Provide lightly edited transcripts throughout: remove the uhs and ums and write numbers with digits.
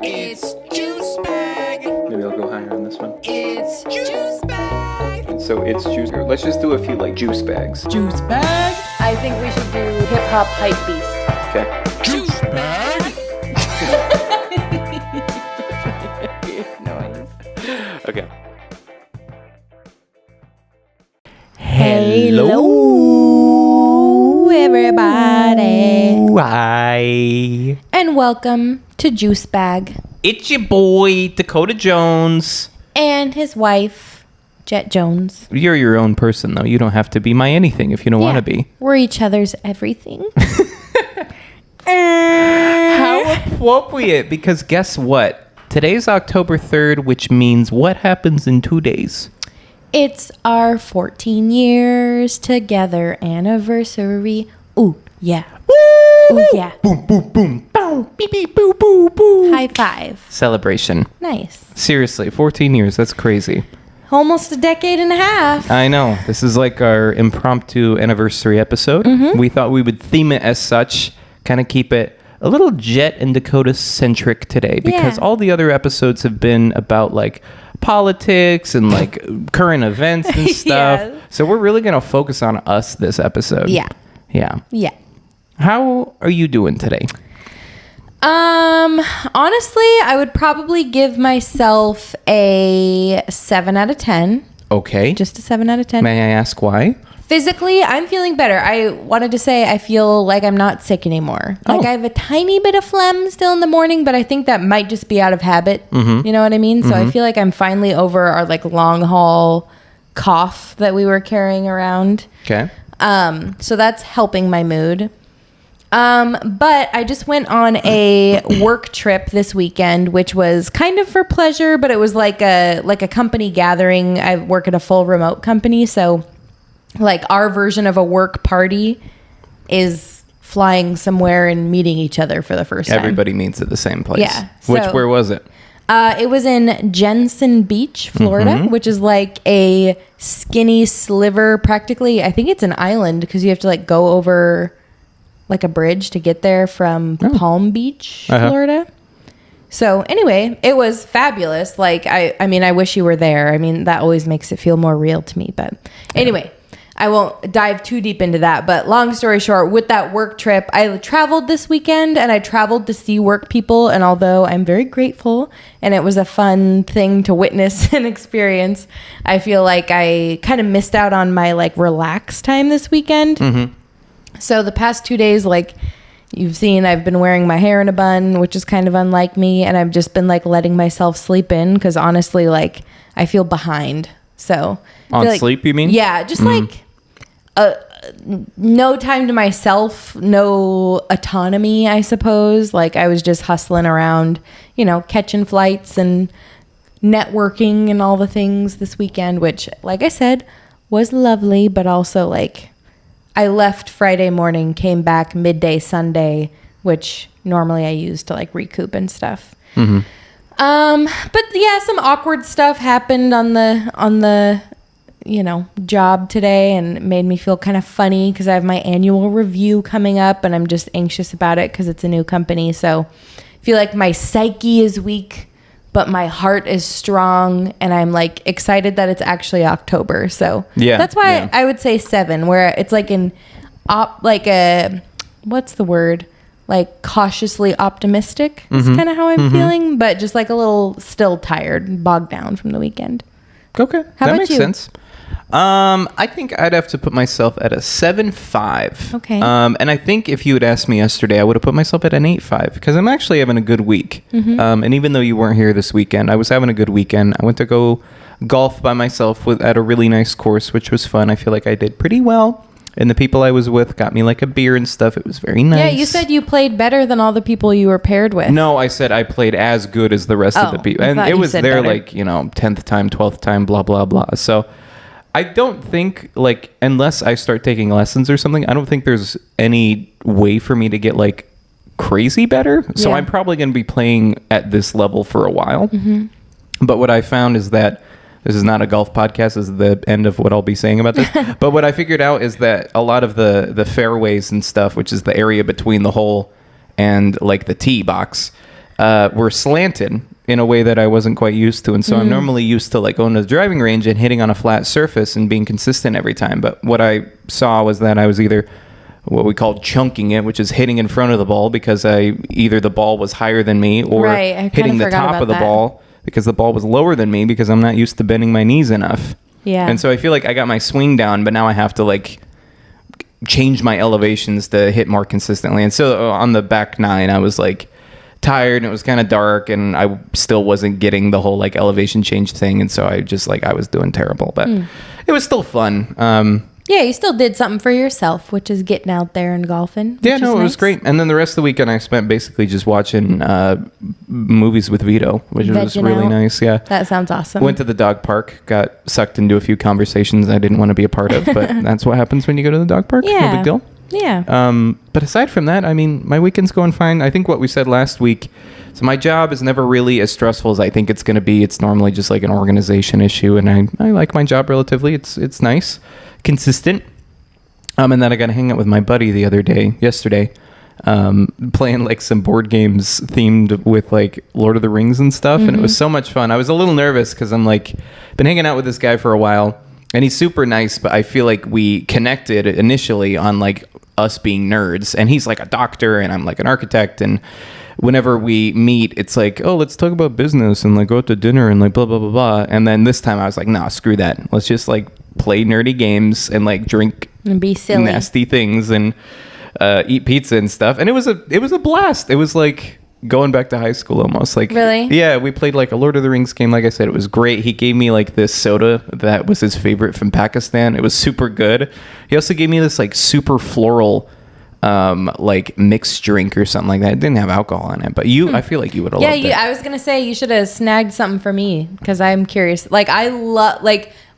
It's Juice Bag. Maybe I'll go higher on this one. It's Juice Bag. So it's juice. Let's just do a few like juice bags. Juice Bag. I think we should do hip hop hype beast. Okay. Juice Bag. Noise. Okay. Hello, everybody. Hi. And welcome to Juice Bag. It's your boy, Dakota Jones. And his wife, Jett Jones. You're your own person, though. You don't have to be my anything if you don't want to be. We're each other's everything. How appropriate, because guess what? Today's October 3rd, which means what happens in 2 days? It's our 14 years together anniversary. Ooh, yeah. Ooh, yeah. Boom, boom, boom. Boom, beep, beep, boo, boo, boo. High five. Celebration. Nice. Seriously, 14 years. That's crazy. Almost a decade and a half. I know. This is like our impromptu anniversary episode. Mm-hmm. We thought we would theme it as such, kind of keep it a little Jett and Dakota centric today, because all the other episodes have been about like politics and like current events and stuff. Yeah. So we're really going to focus on us this episode. Yeah. Yeah. Yeah. How are you doing today? Honestly, I would probably give myself a 7 out of 10. Okay. Just a 7 out of 10. May I ask why? Physically, I'm feeling better. I wanted to say I feel like I'm not sick anymore. Like I have a tiny bit of phlegm still in the morning, but I think that might just be out of habit. Mm-hmm. You know what I mean? So I feel like I'm finally over our like long haul cough that we were carrying around. Okay. So that's helping my mood. But I just went on a work trip this weekend, which was kind of for pleasure, but it was like a company gathering. I work at a full remote company, so like our version of a work party is flying somewhere and meeting each other for the first time. Everybody meets at the same place. Yeah. Where was it? It was in Jensen Beach, Florida, which is like a skinny sliver practically. I think it's an island because you have to like go over like a bridge to get there from Palm Beach, Florida. So anyway, it was fabulous. Like, I mean, I wish you were there. I mean, that always makes it feel more real to me. But anyway, I won't dive too deep into that. But long story short, with that work trip, I traveled this weekend and I traveled to see work people. And although I'm very grateful and it was a fun thing to witness and experience, I feel like I kind of missed out on my like relaxed time this weekend. Mm-hmm. So the past 2 days, like you've seen, I've been wearing my hair in a bun, which is kind of unlike me. And I've just been like letting myself sleep in because honestly, like I feel behind. So On like, sleep, you mean? Yeah, just like no time to myself, no autonomy, I suppose. Like I was just hustling around, you know, catching flights and networking and all the things this weekend, which like I said, was lovely, but also like I left Friday morning, came back midday Sunday, which normally I use to like recoup and stuff. Mm-hmm. But yeah, some awkward stuff happened on the you know, job today, and it made me feel kind of funny because I have my annual review coming up and I'm just anxious about it because it's a new company. So I feel like my psyche is weak, but my heart is strong, and I'm like excited that it's actually October. So yeah, that's why I would say 7, where it's like what's the word? Like cautiously optimistic is kind of how I'm feeling, but just like a little still tired, bogged down from the weekend. Okay. How that about makes you? sense. I think I'd have to put myself at a 7.5. Okay. And I think if you had asked me yesterday, I would have put myself at an 8.5 because I'm actually having a good week. And even though you weren't here this weekend, I was having a good weekend. I went to go golf by myself at a really nice course, which was fun. I feel like I did pretty well. And the people I was with got me like a beer and stuff. It was very nice. Yeah, you said you played better than all the people you were paired with. No, I said I played as good as the rest of the people. And it was their like, you know, 10th time, 12th time, blah, blah, blah. So I don't think like, unless I start taking lessons or something, I don't think there's any way for me to get like crazy better. So I'm probably going to be playing at this level for a while. But what I found is that this is not a golf podcast. This is the end of what I'll be saying about this. But what I figured out is that a lot of the fairways and stuff, which is the area between the hole and like the tee box, were slanted in a way that I wasn't quite used to. And so I'm normally used to like going to the driving range and hitting on a flat surface and being consistent every time. But what I saw was that I was either what we call chunking it, which is hitting in front of the ball because either the ball was higher than me, or hitting the top of the ball because the ball was lower than me because I'm not used to bending my knees enough. Yeah. And so I feel like I got my swing down, but now I have to like change my elevations to hit more consistently. And so on the back nine, I was like tired and it was kind of dark and I still wasn't getting the whole like elevation change thing. And so I just like, I was doing terrible, but it was still fun. Yeah, you still did something for yourself, which is getting out there and golfing. Yeah, no, it was great. And then the rest of the weekend I spent basically just watching movies with Vito, which was really nice. Yeah. That sounds awesome. Went to the dog park, got sucked into a few conversations I didn't want to be a part of, but that's what happens when you go to the dog park. Yeah. No big deal. Yeah. But aside from that, I mean, my weekend's going fine. I think what we said last week, so my job is never really as stressful as I think it's going to be. It's normally just like an organization issue, and I like my job relatively. It's nice, consistent. And then I got to hang out with my buddy yesterday, playing like some board games themed with like Lord of the Rings and stuff. And it was so much fun. I was a little nervous because I'm like, been hanging out with this guy for a while. And he's super nice, but I feel like we connected initially on like us being nerds. And he's like a doctor and I'm like an architect. And whenever we meet, it's like, oh, let's talk about business and like go out to dinner and like blah, blah, blah, blah. And then this time I was like, nah, screw that. Let's just like play nerdy games and like drink and be silly, nasty things and eat pizza and stuff. And it was a blast. It was like going back to high school almost. Like, really? Yeah, we played like a Lord of the Rings game. Like I said, it was great. He gave me like this soda that was his favorite from Pakistan. It was super good. He also gave me this like super floral like mixed drink or something like that. It didn't have alcohol in it, but I feel like you would have loved it. I was gonna say you should have snagged something for me because I'm curious. Like I love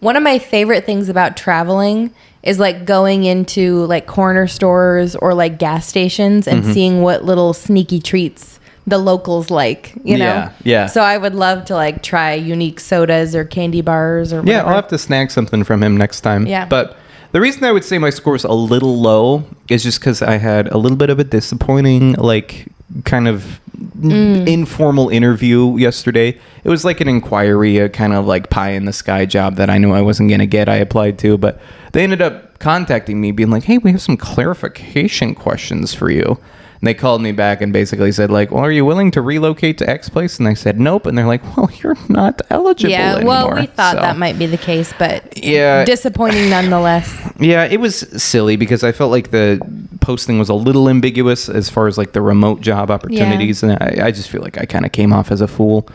one of my favorite things about traveling is like going into like corner stores or like gas stations and seeing what little sneaky treats the locals like, you know? Yeah. So I would love to like try unique sodas or candy bars or whatever. Yeah, I'll have to snag something from him next time. Yeah. But the reason I would say my score's a little low is just because I had a little bit of a disappointing, like, kind of informal interview yesterday. It was like an inquiry, a kind of like pie in the sky job that I knew I wasn't going to get. I applied to, but they ended up contacting me being like, hey, we have some clarification questions for you. And they called me back and basically said like, well, are you willing to relocate to X place? And I said, nope. And they're like, well, you're not eligible anymore. Yeah, well, we thought that might be the case, but yeah, disappointing nonetheless. Yeah, it was silly because I felt like the posting was a little ambiguous as far as like the remote job opportunities. And I just feel like I kind of came off as a fool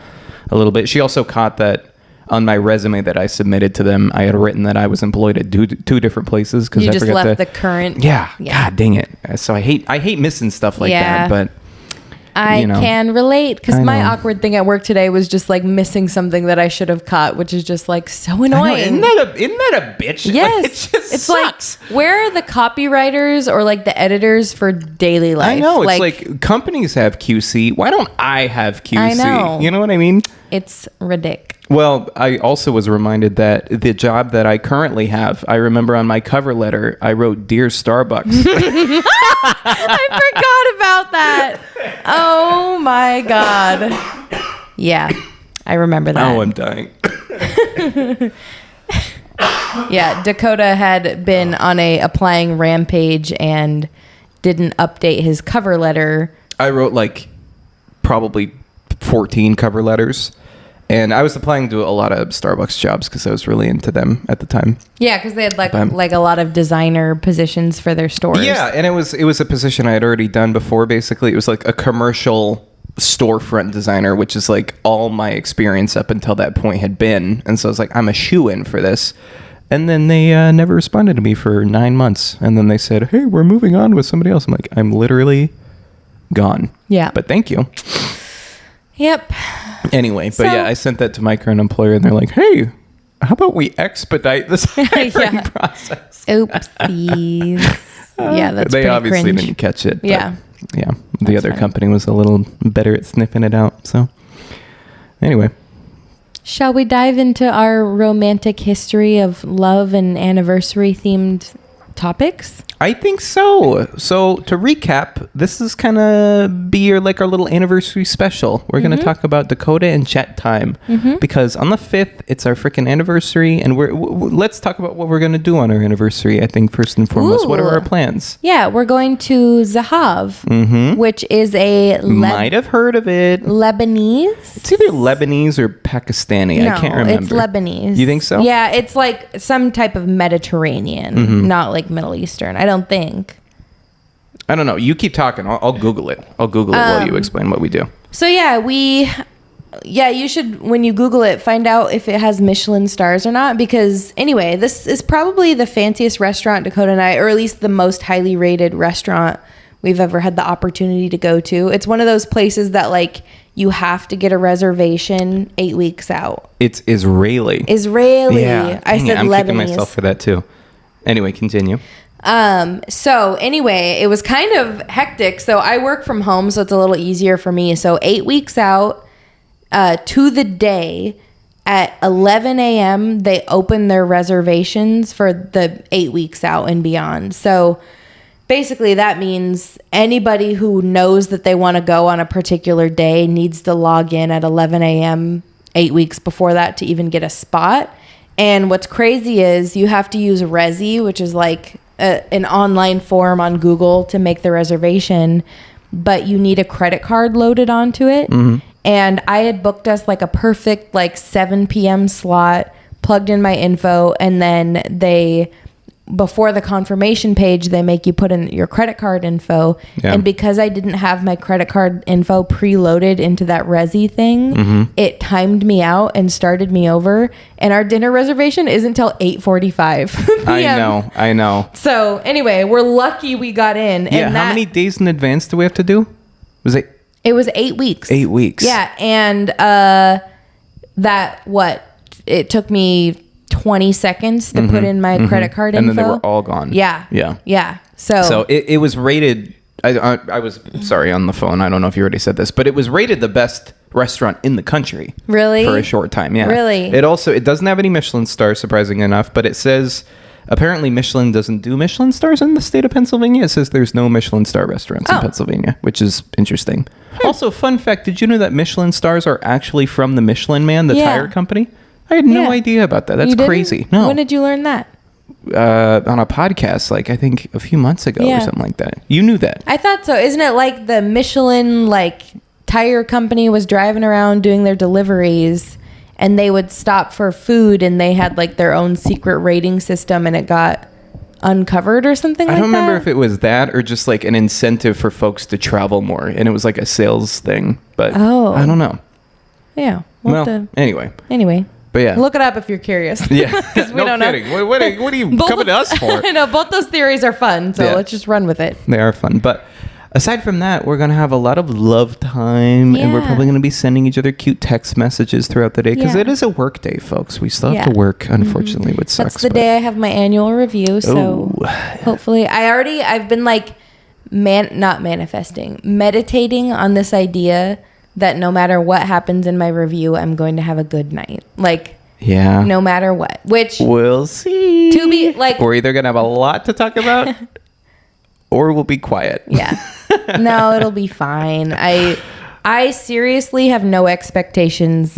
a little bit. She also caught that on my resume that I submitted to them, I had written that I was employed at two different places because I just forgot left the current. Yeah, God dang it! So I hate missing stuff like that. But I can relate because my awkward thing at work today was just like missing something that I should have caught, which is just like so annoying. Isn't that a bitch? Yes, like, it's sucks. Like where are the copywriters or like the editors for daily life? I know it's like companies have QC. Why don't I have QC? I know. You know what I mean? It's ridiculous. Well, I also was reminded that the job that I currently have, I remember on my cover letter, I wrote Dear Starbucks. I forgot about that. Oh my God. Yeah, I remember that. Oh, I'm dying. Yeah, Dakota had been on a applying rampage and didn't update his cover letter. I wrote like probably 14 cover letters. And I was applying to a lot of Starbucks jobs because I was really into them at the time. Yeah, because they had like a lot of designer positions for their stores. Yeah, and it was a position I had already done before. Basically, it was like a commercial storefront designer, which is like all my experience up until that point had been. And so I was like, I'm a shoo-in for this. And then they never responded to me for 9 months. And then they said, hey, we're moving on with somebody else. I'm like, I'm literally gone. Yeah. But thank you. Yep. Anyway, but yeah, I sent that to my current employer and they're like, hey, how about we expedite this hiring process? Oopsies. Yeah, that's they pretty obviously cringe. didn't catch it. Yeah. Yeah. The other company was a little better at sniffing it out. So anyway. Shall we dive into our romantic history of love and anniversary themed topics? I think so. So to recap, this is kind of be our little anniversary special. We're going to talk about Dakota and Jett time because on the 5th, it's our freaking anniversary. And let's talk about what we're going to do on our anniversary. I think first and foremost, what are our plans? Yeah, we're going to Zahav, which is might have heard of it. Lebanese. It's either Lebanese or Pakistani. No, I can't remember. It's Lebanese. You think so? Yeah, it's like some type of Mediterranean, not like Middle Eastern. I don't think. I don't know. You keep talking. I'll Google it. I'll Google it while you explain what we do. So yeah, you should, when you Google it, find out if it has Michelin stars or not. Because anyway, this is probably the fanciest restaurant Dakota and I, or at least the most highly rated restaurant we've ever had the opportunity to go to. It's one of those places that like you have to get a reservation 8 weeks out. It's Israeli. Yeah, I said I'm Lebanese. kicking myself for that too. Anyway, continue. So anyway, it was kind of hectic. So I work from home, so it's a little easier for me. So 8 weeks out, to the day at 11 a.m., they open their reservations for the 8 weeks out and beyond. So basically that means anybody who knows that they want to go on a particular day needs to log in at 11 a.m. 8 weeks before that to even get a spot. And what's crazy is you have to use Resy, which is like an online form on Google to make the reservation, but you need a credit card loaded onto it. And I had booked us like a perfect like 7 p.m. slot, plugged in my info, and then before the confirmation page, they make you put in your credit card info. Yeah. And because I didn't have my credit card info preloaded into that Resy thing, it timed me out and started me over. And our dinner reservation isn't until 8:45 p.m. I know. So anyway, we're lucky we got in. Yeah, and how many days in advance do we have to do? It was 8 weeks. 8 weeks. Yeah, and it took me 20 seconds to put in my credit card info. And then they were all gone. Yeah. So it was rated, I was sorry on the phone, I don't know if you already said this, but it was rated the best restaurant in the country. Really? For a short time, yeah. Really? It doesn't have any Michelin stars, surprisingly enough, but it says apparently Michelin doesn't do Michelin stars in the state of Pennsylvania. It says there's no Michelin star restaurants in Pennsylvania, which is interesting. Also, fun fact, did you know that Michelin stars are actually from the Michelin Man, the tire company? I had no idea about that. That's crazy. No. When did you learn that? On a podcast, like I think a few months ago or something like that. You knew that. I thought so. Isn't it like the Michelin like tire company was driving around doing their deliveries and they would stop for food and they had like their own secret rating system and it got uncovered or something like that? I don't remember if it was that or just like an incentive for folks to travel more and it was like a sales thing, but I don't know. Yeah. Anyway. But yeah. Look it up if you're curious. Yeah. Because we don't kidding. know. What are you coming to us for? I know. Both those theories are fun. So let's just run with it. They are fun. But aside from that, we're going to have a lot of love time. And we're probably going to be sending each other cute text messages throughout the day. Because it is a work day, folks. We still have to work, unfortunately, which sucks. That's the day I have my annual review. So hopefully I've been like meditating on this idea that no matter what happens in my review, I'm going to have a good night. Like, no matter what. Which we'll see. To be like, we're either gonna have a lot to talk about, or we'll be quiet. Yeah. No, it'll be fine. I seriously have no expectations.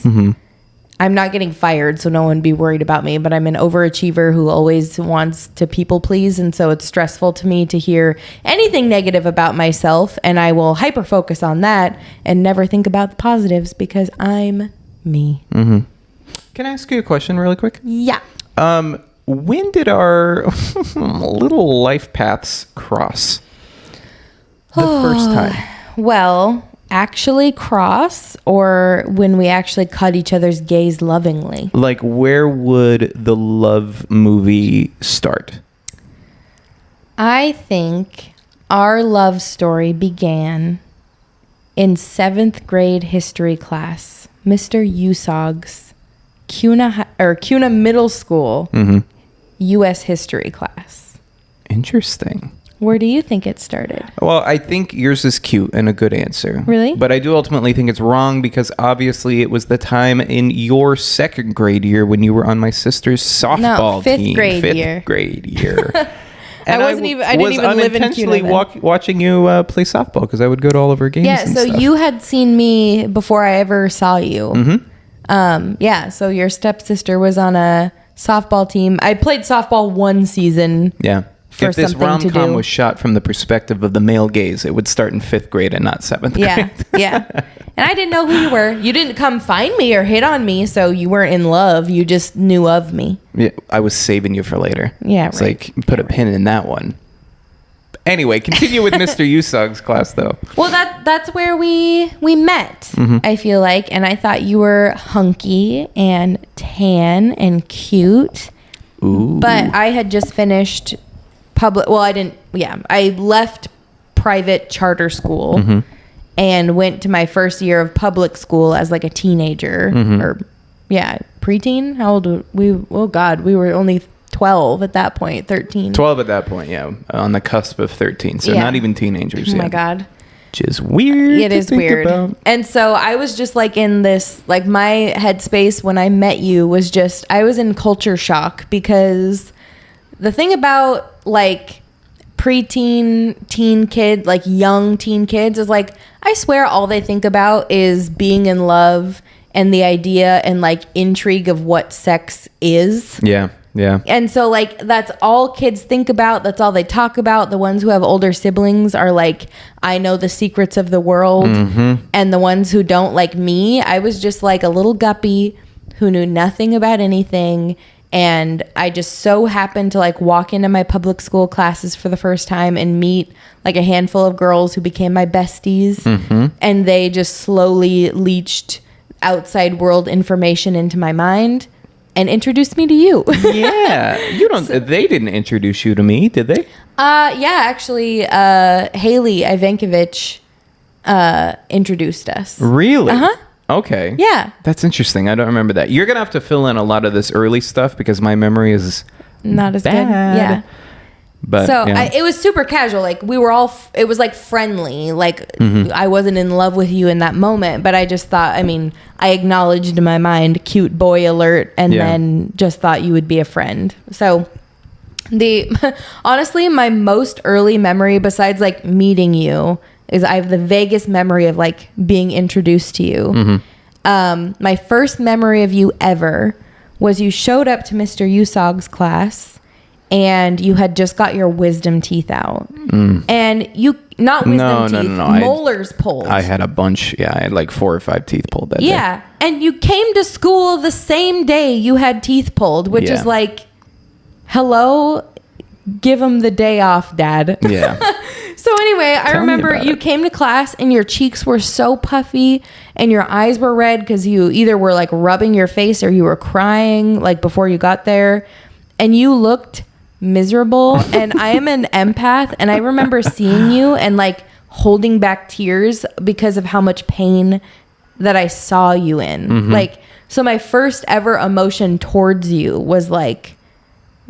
I'm not getting fired, so no one be worried about me, but I'm an overachiever who always wants to people please, and so it's stressful to me to hear anything negative about myself, and I will hyper focus on that and never think about the positives because I'm me. Can I ask you a question really quick? Yeah. When did our little life paths cross the first time? Well, actually cross, or when we actually cut each other's gaze lovingly? Like, where would the love movie start? I think our love story began in 7th grade history class. Mr. Usog's CUNA Middle School U.S. history class. Interesting. Where do you think it started? Well, I think yours is cute and a good answer. Really? But I do ultimately think it's wrong because obviously it was the time in your 2nd grade year when you were on my sister's softball team. 5th grade year. 5th grade year. And I didn't even live in CUNA then. watching you play softball because I would go to all of her games. Yeah, so stuff. you had seen me before I ever saw you. Mm-hmm. So your stepsister was on a softball team. I played softball one season. Yeah. If this rom-com was shot from the perspective of the male gaze, it would start in 5th grade and not 7th grade. Yeah. And I didn't know who you were. You didn't come find me or hit on me, so you weren't in love. You just knew of me. Yeah, I was saving you for later. Yeah, it's like, put a pin in that one. Anyway, continue with Mr. Usog's class, though. Well, that's where we met, I feel like. And I thought you were hunky and tan and cute. Ooh. But I had just finished I left private charter school and went to my first year of public school as like a teenager preteen. How old were we? Oh God, we were only 12 at that point, 13. 12 at that point, yeah. On the cusp of 13. So not even teenagers yet. Oh my God. Which is weird. It is weird. And so I was just like in this, like my headspace when I met you was just, I was in culture shock because the thing about like preteen, teen kid, like young teen kids is like, I swear all they think about is being in love and the idea and like intrigue of what sex is. Yeah. Yeah. And so like that's all kids think about. That's all they talk about. The ones who have older siblings are like, I know the secrets of the world. And the ones who don't, like me, I was just like a little guppy who knew nothing about anything. And I just so happened to like walk into my public school classes for the first time and meet like a handful of girls who became my besties. And they just slowly leached outside world information into my mind and introduced me to you. Yeah. They didn't introduce you to me, did they? Actually, Haley Ivankovich introduced us. Really? Okay. Yeah. That's interesting. I don't remember that. You're going to have to fill in a lot of this early stuff because my memory is not as bad. good. Yeah. But so it was super casual. Like we were all, it was like friendly. Like I wasn't in love with you in that moment, but I just thought, I acknowledged in my mind, cute boy alert, and then just thought you would be a friend. So honestly, my most early memory besides like meeting you is I have the vaguest memory of like being introduced to you. My first memory of you ever was you showed up to Mr. Usog's class and you had just got your wisdom teeth out. And you, not wisdom teeth, molars pulled. I had a bunch. Yeah, I had like 4 or 5 teeth pulled that day. Yeah. And you came to school the same day you had teeth pulled, which is like, hello, give them the day off, Dad. Yeah. So anyway, I remember you came to class and your cheeks were so puffy and your eyes were red because you either were like rubbing your face or you were crying like before you got there. And you looked miserable. And I am an empath. And I remember seeing you and like holding back tears because of how much pain that I saw you in. Like, so my first ever emotion towards you was like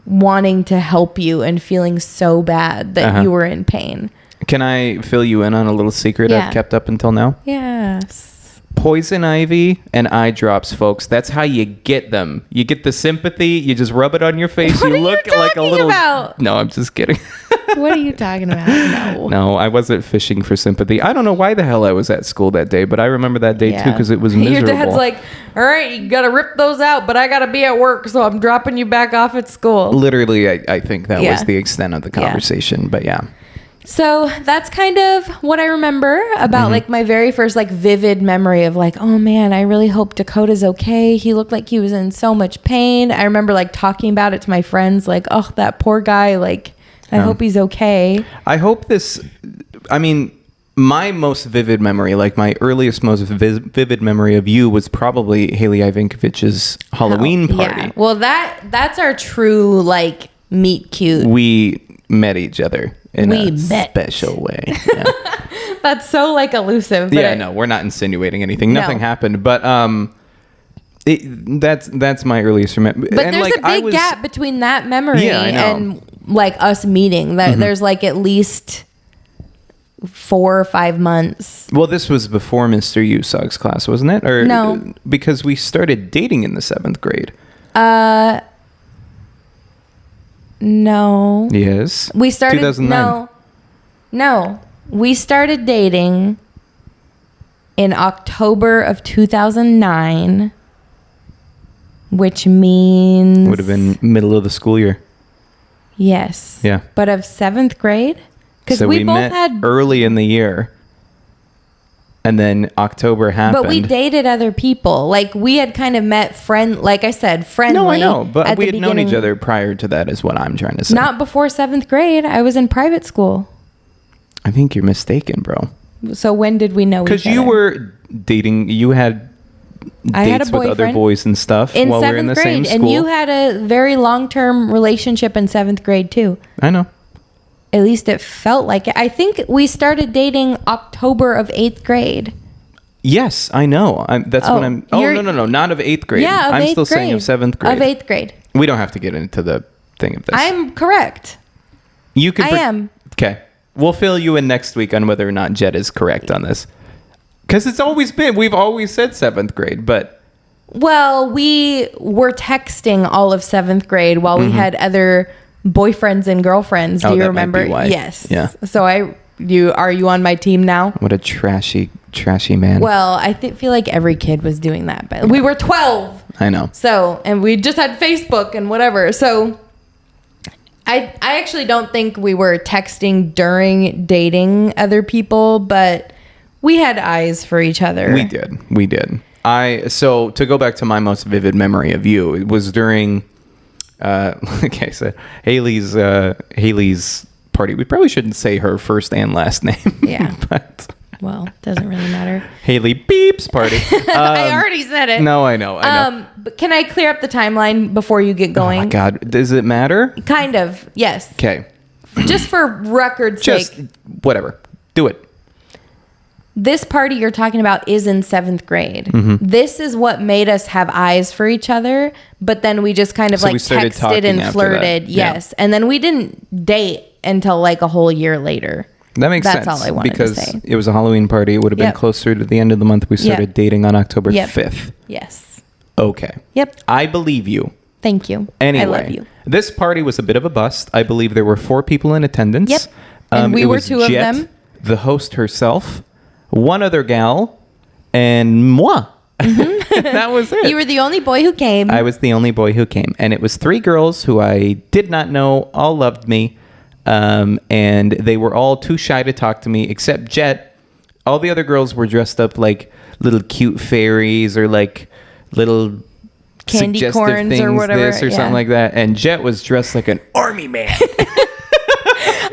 wanting to help you and feeling so bad that you were in pain. Can I fill you in on a little secret I've kept up until now? Yes. Poison ivy and eye drops, folks. That's how you get them. You get the sympathy. You just rub it on your face. What you are look you like a little. about? No, I'm just kidding. What are you talking about? No. No, I wasn't fishing for sympathy. I don't know why the hell I was at school that day, but I remember that day too because it was miserable. Your dad's like, all right, you got to rip those out, but I got to be at work, so I'm dropping you back off at school. Literally, I think that was the extent of the conversation, but yeah. So that's kind of what I remember about like my very first like vivid memory of like, oh man, I really hope Dakota's okay. He looked like he was in so much pain. I remember like talking about it to my friends, like, oh, that poor guy, like, I hope he's okay. I hope my most vivid memory, like my earliest, most vivid memory of you was probably Haley Ivankovich's Halloween party. Yeah. Well, that's our true like meet cute. We met each other in a special way. Yeah. That's so like elusive. But no, we're not insinuating anything. Nothing happened, but that's my earliest memory. But and there's a big gap between that memory and like us meeting. That there's like at least 4 or 5 months. Well, this was before Mr. Usog's class, wasn't it? Or no, because we started dating in the 7th grade. No. Yes. We started 2009. No. We started dating in October of 2009, which means Would have been middle of the school year. Yes. Yeah. But of 7th grade? Because So we both met had early in the year. And then October happened. But we dated other people. Like, we had kind of met like I said, friendly. No, I know. But at we the had known each beginning. other prior to that is what I'm trying to say. Not before 7th grade. I was in private school. I think you're mistaken, bro. So when did we know each other? Because you were dating, you had I had a dates with other boyfriend boys and stuff in while we were 7th in the grade. same school. And you had a very long-term relationship in 7th grade, too. I know. At least it felt like it. I think we started dating October of 8th grade. Yes, I know. That's what I'm... Oh, no. Not of 8th grade. Yeah, of I'm 8th still grade. saying of 7th grade. Of 8th grade. We don't have to get into the thing of this. I'm correct. You can I am. Okay. We'll fill you in next week on whether or not Jett is correct on this. Because it's always been... We've always said 7th grade, but... Well, we were texting all of 7th grade while we had other boyfriends and girlfriends. Do you that might be remember? why. Yes. Yeah. So are you on my team now? What a trashy man. Well, I feel like every kid was doing that, but we were 12. I know. So, and we just had Facebook and whatever. So I actually don't think we were texting during dating other people, but we had eyes for each other. We did. So to go back to my most vivid memory of you, it was during, like I said, Haley's party. We probably shouldn't say her first and last name. Yeah. But Well, doesn't really matter. Haley Beep's party. I already said it. No, I know. But can I clear up the timeline before you get going? Oh my God. Does it matter? Kind of. Yes. Okay. Just for record's Just sake. whatever. Do it. This party you're talking about is in 7th grade. Mm-hmm. This is what made us have eyes for each other, but then we just kind of So we started texted talking and after flirted. that. Yeah. Yes. And then we didn't date until like a whole year later. That makes sense. That's all I wanted because to say. it was a Halloween party. It would have been Yep. closer to the end of the month. We started dating on October Yep. 5th. Yes. Okay. Yep. I believe you. Thank you. Anyway, I love you. this party was a bit of a bust. I believe there were 4 people in attendance. Yep. And we it were was 2 of Jett, them. the host herself, one other gal, and moi. That was it. You were the only boy who came. I was the only boy who came. And it was 3 girls who I did not know, all loved me. And they were all too shy to talk to me, except Jett. All the other girls were dressed up like little cute fairies or like little Candy suggestive corns things, or whatever, this or yeah. something like that. And Jett was dressed like an army man.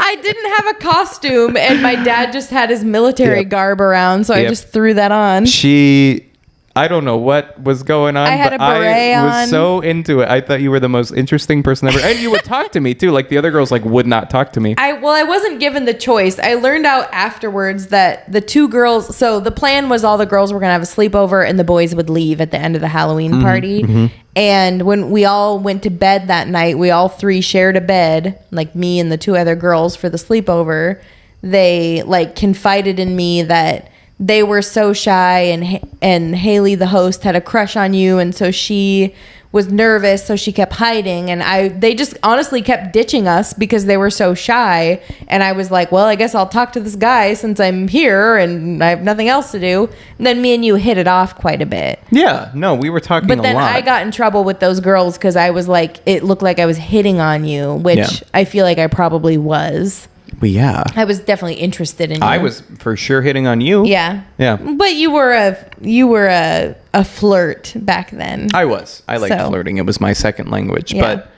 I didn't have a costume, and my dad just had his military Yep. garb around, so I Yep. just threw that on. I don't know what was going on. I had but a beret I was on. so into it. I thought you were the most interesting person ever. And you would talk to me too. Like the other girls like would not talk to me. I wasn't given the choice. I learned out afterwards that the 2 girls, so the plan was all the girls were going to have a sleepover and the boys would leave at the end of the Halloween party. And when we all went to bed that night, we all 3 shared a bed, like me and the 2 other girls for the sleepover. They like confided in me that they were so shy and Haley, the host, had a crush on you. And so she was nervous. So she kept hiding. And they just honestly kept ditching us because they were so shy. And I was like, well, I guess I'll talk to this guy since I'm here and I have nothing else to do. And then me and you hit it off quite a bit. Yeah, no, we were talking But a then lot. I got in trouble with those girls because I was like, it looked like I was hitting on you, which Yeah. I feel like I probably was. Well, yeah. I was definitely interested in you. I was for sure hitting on you. Yeah. Yeah. But you were a flirt back then. I was. I liked So. flirting. It was my second language. Yeah. But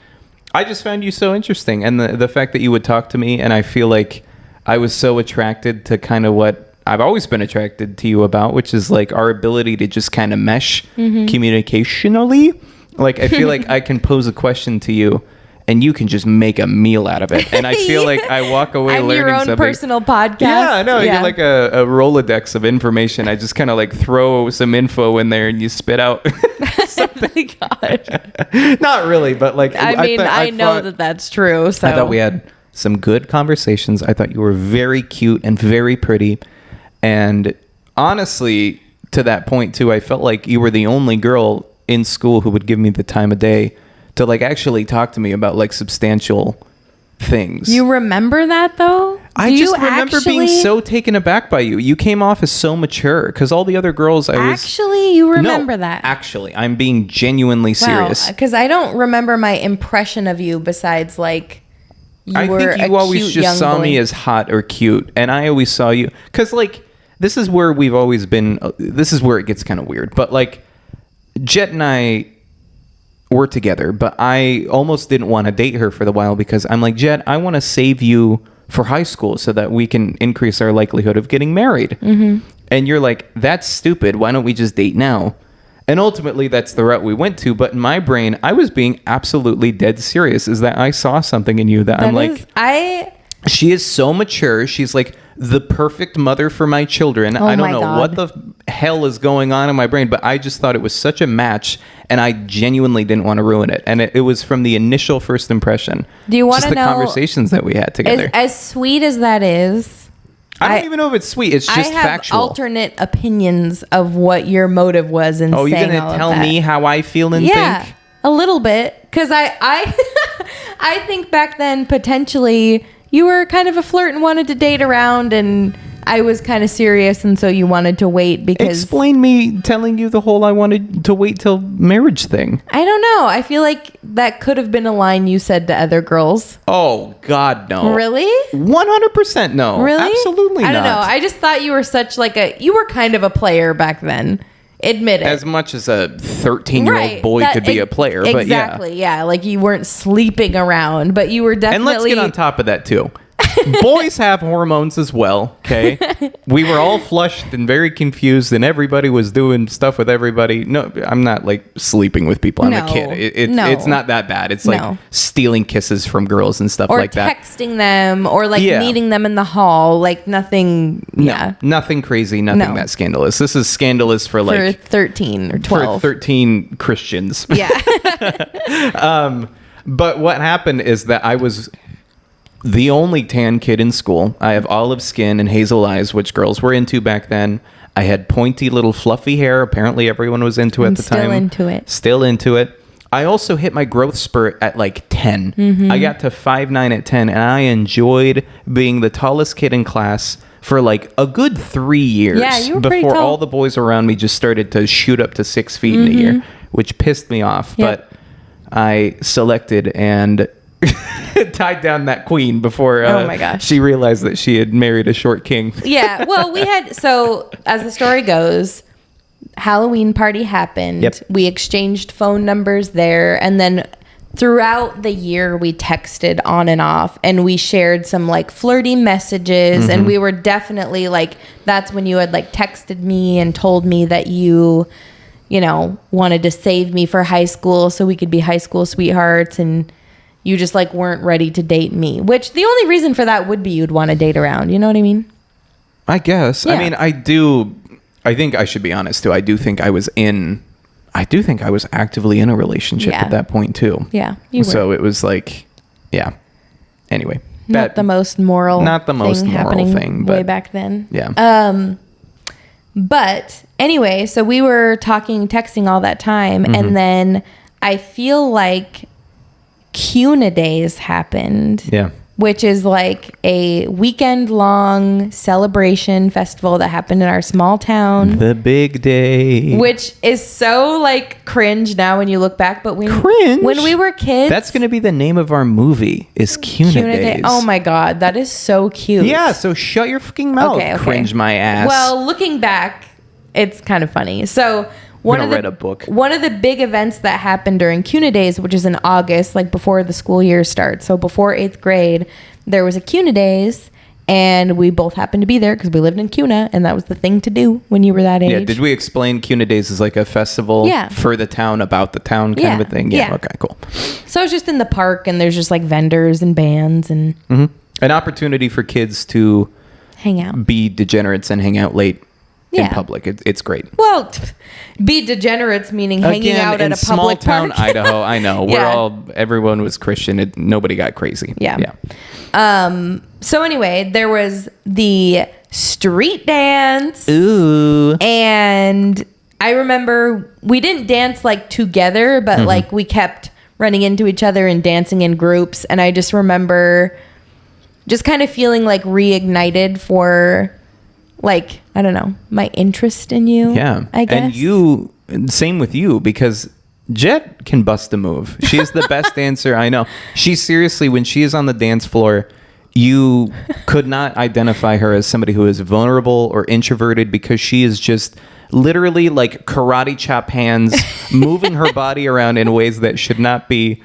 I just found you so interesting. And the fact that you would talk to me, and I feel like I was so attracted to kind of what I've always been attracted to you about, which is like our ability to just kind of mesh communicationally. Like, I feel like I can pose a question to you and you can just make a meal out of it. And I feel like I walk away I'm learning your own something. personal podcast. Yeah, no, you're like a Rolodex of information. I just kind of like throw some info in there and you spit out something. God. Not really, but like I know thought- that that's true. So I thought we had some good conversations. I thought you were very cute and very pretty. And honestly, to that point too, I felt like you were the only girl in school who would give me the time of day to like actually talk to me about like substantial things. You remember that though? I just remember being so taken aback by you. You came off as so mature because all the other girls Actually, you remember that? Actually, I'm being genuinely serious. Because I don't remember my impression of you besides like I think you always just saw me as hot or cute, and I always saw you because like this is where we've always been. This is where it gets kind of weird, but like Jett and I were together, but I almost didn't want to date her for the while because I'm like, Jett, I want to save you for high school so that we can increase our likelihood of getting married. Mm-hmm. And you're like, that's stupid. Why don't we just date now? And ultimately, that's the route we went to. But in my brain, I was being absolutely dead serious. Is that I saw something in you that I'm like, she is so mature. She's like the perfect mother for my children. I don't know what the hell is going on in my brain, but I just thought it was such a match, and I genuinely didn't want to ruin it. And it was from the initial first impression. Do you want to know the conversations that we had together? As sweet as that is, I don't even know if it's sweet. It's just factual. I have alternate opinions of what your motive was in saying all of that. Oh, you're gonna tell me how I feel and think? Yeah, a little bit, because I think back then potentially you were kind of a flirt and wanted to date around, and I was kind of serious, and so you wanted to wait because... Explain me telling you the whole I wanted to wait till marriage thing. I don't know. I feel like that could have been a line you said to other girls. Oh, God, no. Really? 100% no. Really? Absolutely not. I don't know. I just thought you were such like you were kind of a player back then. Admit it. As much as a 13-year-old boy could be a player, but yeah. Exactly, yeah. Like you weren't sleeping around, but you were definitely... And let's get on top of that, too. Boys have hormones as well, okay? We were all flushed and very confused, and everybody was doing stuff with everybody. No, I'm not, like, sleeping with people. I'm a kid. It's not that bad. It's like stealing kisses from girls and stuff like that. Or texting them, or, like, meeting them in the hall. Like, nothing... No, nothing crazy, nothing that scandalous. This is scandalous for, like... For 13 or 12. For 13 Christians. Yeah. But what happened is that I was... the only tan kid in school. I have olive skin and hazel eyes, which girls were into back then. I had pointy little fluffy hair. Apparently everyone was into at the time. Still into it. I also hit my growth spurt at like 10. Mm-hmm. I got to 5'9" at 10, and I enjoyed being the tallest kid in class for like a good 3 years. Yeah, you were pretty before tall. All the boys around me just started to shoot up to 6 feet in a year, which pissed me off. Yep. But I selected and... tied down that queen before oh my gosh. She realized that she had married a short king. Yeah, well, so as the story goes, Halloween party happened. Yep. We exchanged phone numbers there, and then throughout the year we texted on and off, and we shared some like flirty messages, and we were definitely like, that's when you had like texted me and told me that you know, wanted to save me for high school so we could be high school sweethearts, and you just like weren't ready to date me, which the only reason for that would be you'd want to date around. You know what I mean? I guess. Yeah. I mean, I think I should be honest too. I do think I was actively in a relationship at that point too. Yeah. You were. So it was like, yeah. Anyway. Not the most moral thing way back then. Yeah. But anyway, so we were texting all that time. And then I feel like CUNA Days happened. Yeah. Which is like a weekend-long celebration festival that happened in our small town. The big day. Which is so like cringe now when you look back. But when we were kids... That's going to be the name of our movie, is CUNA Days. Oh my God, that is so cute. Yeah, so shut your fucking mouth, okay. Cringe my ass. Well, looking back, it's kind of funny. So... One of the big events that happened during CUNA Days, which is in August, like before the school year starts. So before 8th grade, there was a CUNA Days, and we both happened to be there because we lived in CUNA, and that was the thing to do when you were that age. Yeah, did we explain CUNA Days as like a festival for the town, about the town kind of a thing? Yeah, okay, cool. So it's just in the park, and there's just like vendors and bands and... An opportunity for kids to... hang out. Be degenerates and hang out late. In public. It's great. Well, be degenerates meaning hanging out at a public small town park. Idaho, I know. Everyone was Christian. Nobody got crazy. Yeah. So anyway, there was the street dance. Ooh. And I remember we didn't dance like together, but like we kept running into each other and dancing in groups. And I just remember just kind of feeling like reignited for like, I don't know, my interest in you. Yeah. I guess. And you, same with you, because Jett can bust a move. She is the best dancer I know. She seriously, when she is on the dance floor, you could not identify her as somebody who is vulnerable or introverted, because she is just literally like karate chop hands, moving her body around in ways that should not be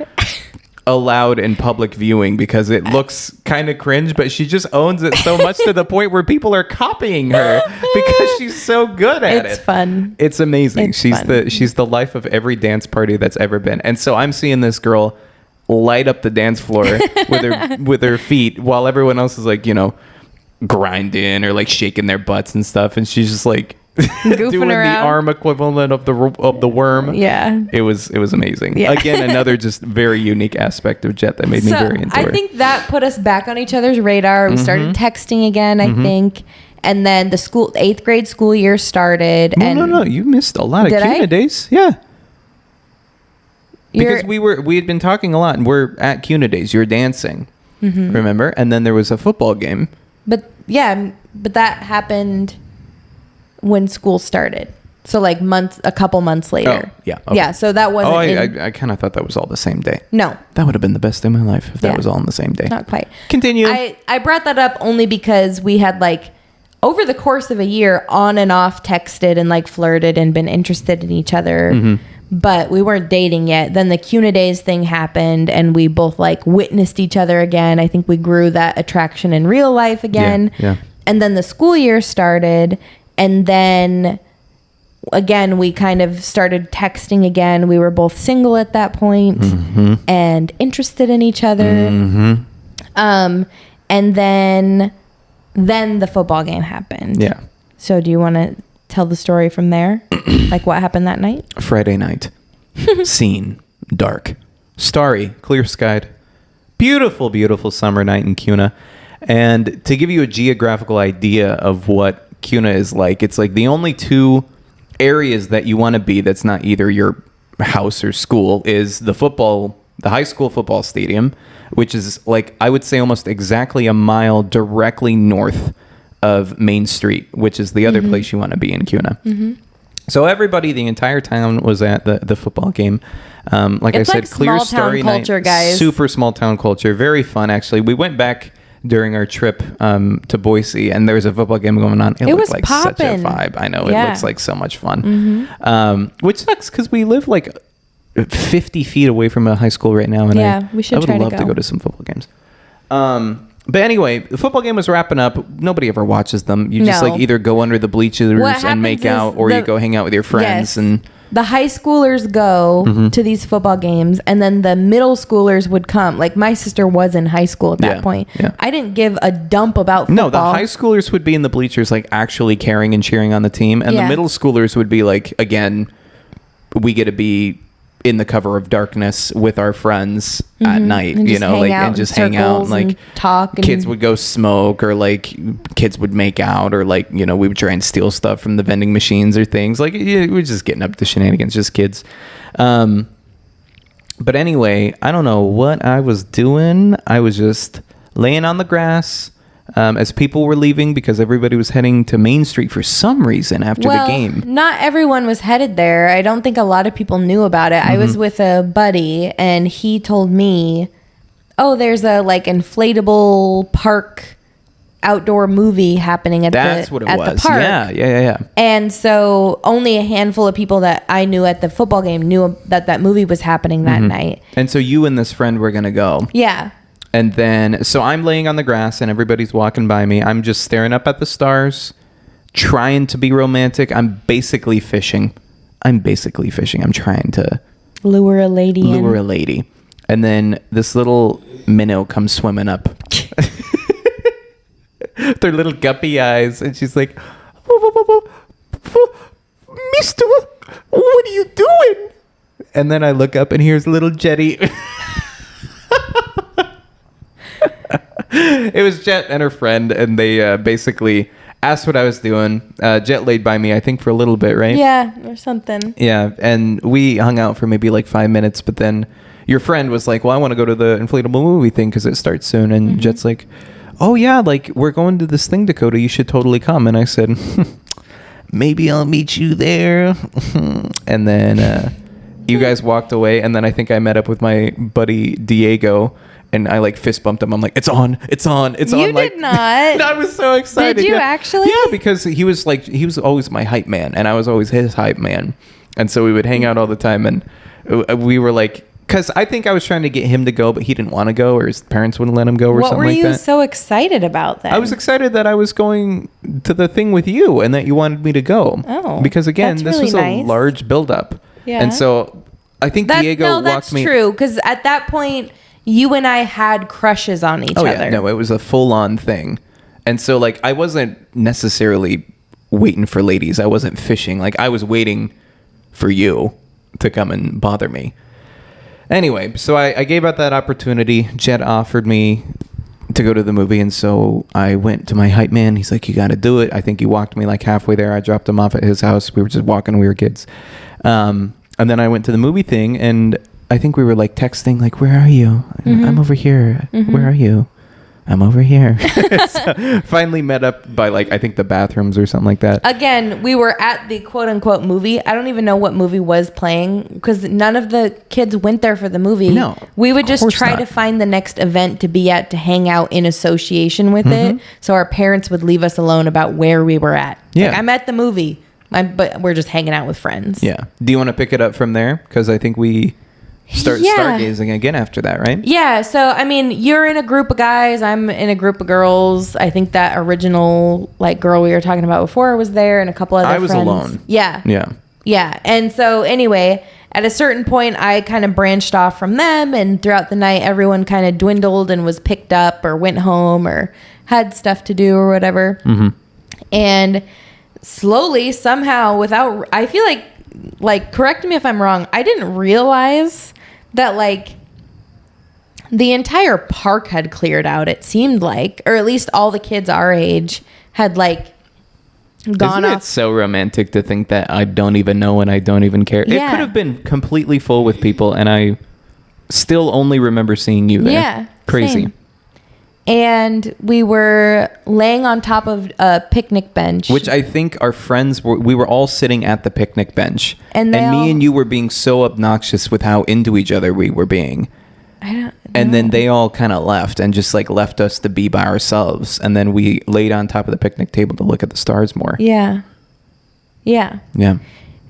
allowed in public viewing because it looks kind of cringe, but she just owns it so much to the point where people are copying her because she's so good at it. It's fun. It's amazing. It's she's fun. she's the life of every dance party that's ever been. And so I'm seeing this girl light up the dance floor with her feet while everyone else is like, you know, grinding or like shaking their butts and stuff, and she's just like doing around. the arm equivalent of the worm. Yeah. It was amazing. Yeah. Again, another just very unique aspect of Jett that made me very into her. I think that put us back on each other's radar. We started texting again, I think. And then the 8th grade school year started. No, you missed a lot of Did CUNA I? days. Yeah. Because we had been talking a lot, and we're at CUNA days. You were dancing, remember? And then there was a football game. But that happened when school started. So like a couple months later. Oh, yeah. Okay. Yeah, so that wasn't I kind of thought that was all the same day. No, That would have been the best day of my life if that Yeah. was all on the same day. not quite. Continue. I brought that up only because we had like over the course of a year on and off texted and like flirted and been interested in each other. But we weren't dating yet. Then the CUNA days thing happened and we both like witnessed each other again. I think we grew that attraction in real life again. Yeah. And then the school year started, and then again we kind of started texting again. We were both single at that point and interested in each other. And then the football game happened. Yeah. So do you want to tell the story from there? Like what happened that night? Friday night. Scene. Dark. Starry. Clear skied. Beautiful, beautiful summer night in CUNA. And to give you a geographical idea of what CUNA is like, it's like the only two areas that you want to be that's not either your house or school is the high school football stadium, which is like, I would say almost exactly a mile directly north of Main Street, which is the other place you want to be in CUNA. So everybody, the entire town was at the football game. Like It's I said, like clear small town starry culture, night, guys. super small town culture, very fun actually. We went back during our trip to Boise, and there was a football game going on. It looked was like such a poppin'. vibe. I know, Yeah. it looks like so much fun. Which sucks because we live like 50 feet away from a high school right now, and Yeah, we should I would try to love to go. go to some football games. But anyway, the football game was wrapping up. Nobody ever watches them. You just No. like either go under the bleachers What and make happens out, is or you the- go hang out with your friends. Yes. And The high schoolers go to these football games, and then the middle schoolers would come. Like my sister was in high school at that Yeah, point. yeah. I didn't give a dump about football. no, the high schoolers would be in the bleachers, like actually caring and cheering on the team, and the Yeah. middle schoolers would be like, again, we get to be in the cover of darkness with our friends at night, And you just know, hang like, out and in just hang out, and circles and like talk and- kids would go smoke, or like kids would make out, or like, you know, we would try and steal stuff from the vending machines or things like, yeah, we're just getting up to shenanigans, just kids. But anyway, I don't know what I was doing. I was just laying on the grass as people were leaving because everybody was heading to Main Street for some reason after the game. Not everyone was headed there. I don't think a lot of people knew about it. I was with a buddy, and he told me, "Oh, there's a like inflatable park outdoor movie happening at That's the what it at was. the park." Yeah. And so only a handful of people that I knew at the football game knew that movie was happening that night. And so you and this friend were going to go. Yeah. And then, so I'm laying on the grass and everybody's walking by me. I'm just staring up at the stars, trying to be romantic. I'm basically fishing. I'm trying to Lure a lady lure in. a lady. And then this little minnow comes swimming up. Their little guppy eyes. And she's like, "Mister, what are you doing?" And then I look up and here's little Jetty. It was Jett and her friend, and they basically asked what I was doing. Jett laid by me, I think, for a little bit, right? Yeah, or something. Yeah, and we hung out for maybe like 5 minutes, but then your friend was like, well, I want to go to the inflatable movie thing because it starts soon. And Jett's like, oh yeah, like we're going to this thing, Dakota, you should totally come. And I said, maybe I'll meet you there. And then you guys walked away, and then I think I met up with my buddy Diego, and I like fist bumped him. I'm like, it's on. You like, did not. I was so excited. Did you yeah. actually? Yeah, because he was always my hype man, and I was always his hype man. And so we would hang out all the time, and we were like, because I think I was trying to get him to go, but he didn't want to go, or his parents wouldn't let him go, or something like that. What were you so excited about then? I was excited that I was going to the thing with you, and that you wanted me to go. Oh, because again, that's this really was nice. a large buildup. Yeah. And so I think Diego walked me. That's true, because at that point, you and I had crushes on each other. Yeah, no, it was a full-on thing. And so, like, I wasn't necessarily waiting for ladies. I wasn't fishing. Like, I was waiting for you to come and bother me. Anyway, so I gave out that opportunity. Jett offered me to go to the movie, and so I went to my hype man. He's like, you got to do it. I think he walked me like halfway there. I dropped him off at his house. We were just walking. We were kids. And then I went to the movie thing, and I think we were like texting, like, where are you? I'm over here. Where are you? I'm over here. So, finally met up by like, I think the bathrooms or something like that. Again, we were at the quote unquote movie. I don't even know what movie was playing because none of the kids went there for the movie. No, we would just try not. to find the next event to be at to hang out in association with it. So our parents would leave us alone about where we were at. Yeah. Like, I'm at the movie, but we're just hanging out with friends. Yeah. Do you want to pick it up from there? Because I think we start stargazing again after that, right? Yeah. So, I mean, you're in a group of guys. I'm in a group of girls. I think that original like girl we were talking about before was there, and a couple other friends. I was alone. Yeah. Yeah. Yeah. And so anyway, at a certain point, I kind of branched off from them, and throughout the night, everyone kind of dwindled and was picked up or went home or had stuff to do or whatever. And slowly, somehow, I feel like, correct me if I'm wrong, I didn't realize that like the entire park had cleared out, it seemed like, or at least all the kids our age had like gone off. It's so romantic to think that I don't even know and I don't even care. Yeah. It could have been completely full with people, and I still only remember seeing you there. Yeah. Crazy. Same. And we were laying on top of a picnic bench. Which I think our friends we were all sitting at the picnic bench. And me and you were being so obnoxious with how into each other we were being. I don't know. And then they all kind of left and just like left us to be by ourselves. And then we laid on top of the picnic table to look at the stars more. Yeah. Yeah. Yeah.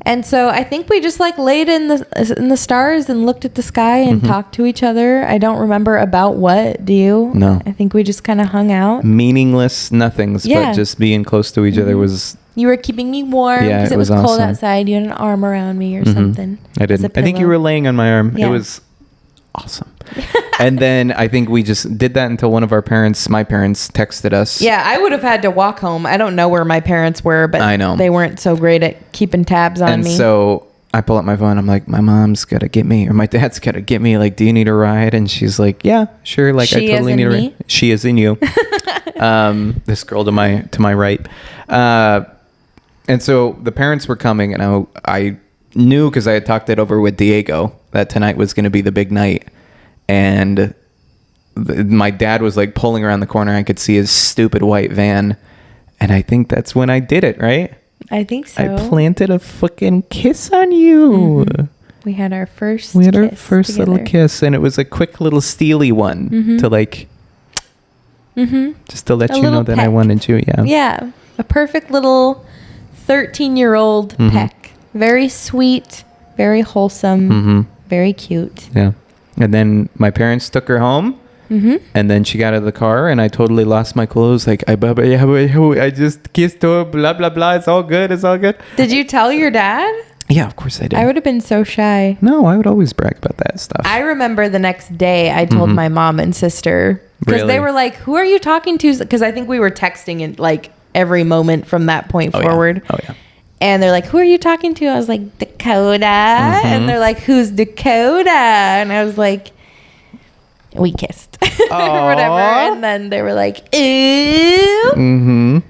And so I think we just like laid in the stars and looked at the sky and talked to each other. I don't remember about what. Do you? No. I think we just kind of hung out. Meaningless nothings, Yeah. but just being close to each other was... You were keeping me warm Yeah, because it it was was cold awesome. outside. You had an arm around me or something. I didn't. As a I think you pillow. were laying on my arm. Yeah. It was awesome. And then I think we just did that until one of my parents texted us. Yeah, I would have had to walk home. I don't know where my parents were, but I know. they weren't so great at keeping tabs on And me. so I pull up my phone. I'm like, my mom's got to get me, or my dad's got to get me. Like, do you need a ride? And she's like, yeah, sure. Like, She I totally as need in a me? ride. She is in you. This girl to my right. And so the parents were coming, and I knew, because I had talked it over with Diego, that tonight was going to be the big night. And my dad was like pulling around the corner. I could see his stupid white van. And I think that's when I did it, right? I think so. I planted a fucking kiss on you. We had our first little kiss, and it was a quick little steely one to like, just to let you know little that I peck. wanted you. Yeah. Yeah, a perfect little 13-year-old peck. Very sweet, very wholesome, very cute. Yeah. And then my parents took her home. And then she got out of the car, and I totally lost my clothes. Like, I just kissed her, blah, blah, blah. It's all good. It's all good. Did you tell your dad? Yeah, of course I did. I would have been so shy. No, I would always brag about that stuff. I remember the next day I told my mom and sister, because Really? they were like, who are you talking to? Because I think we were texting in like every moment from that point forward. Oh, yeah. And they're like, who are you talking to? I was like, Dakota. And they're like, who's Dakota? And I was like, we kissed or whatever. And then they were like, ew.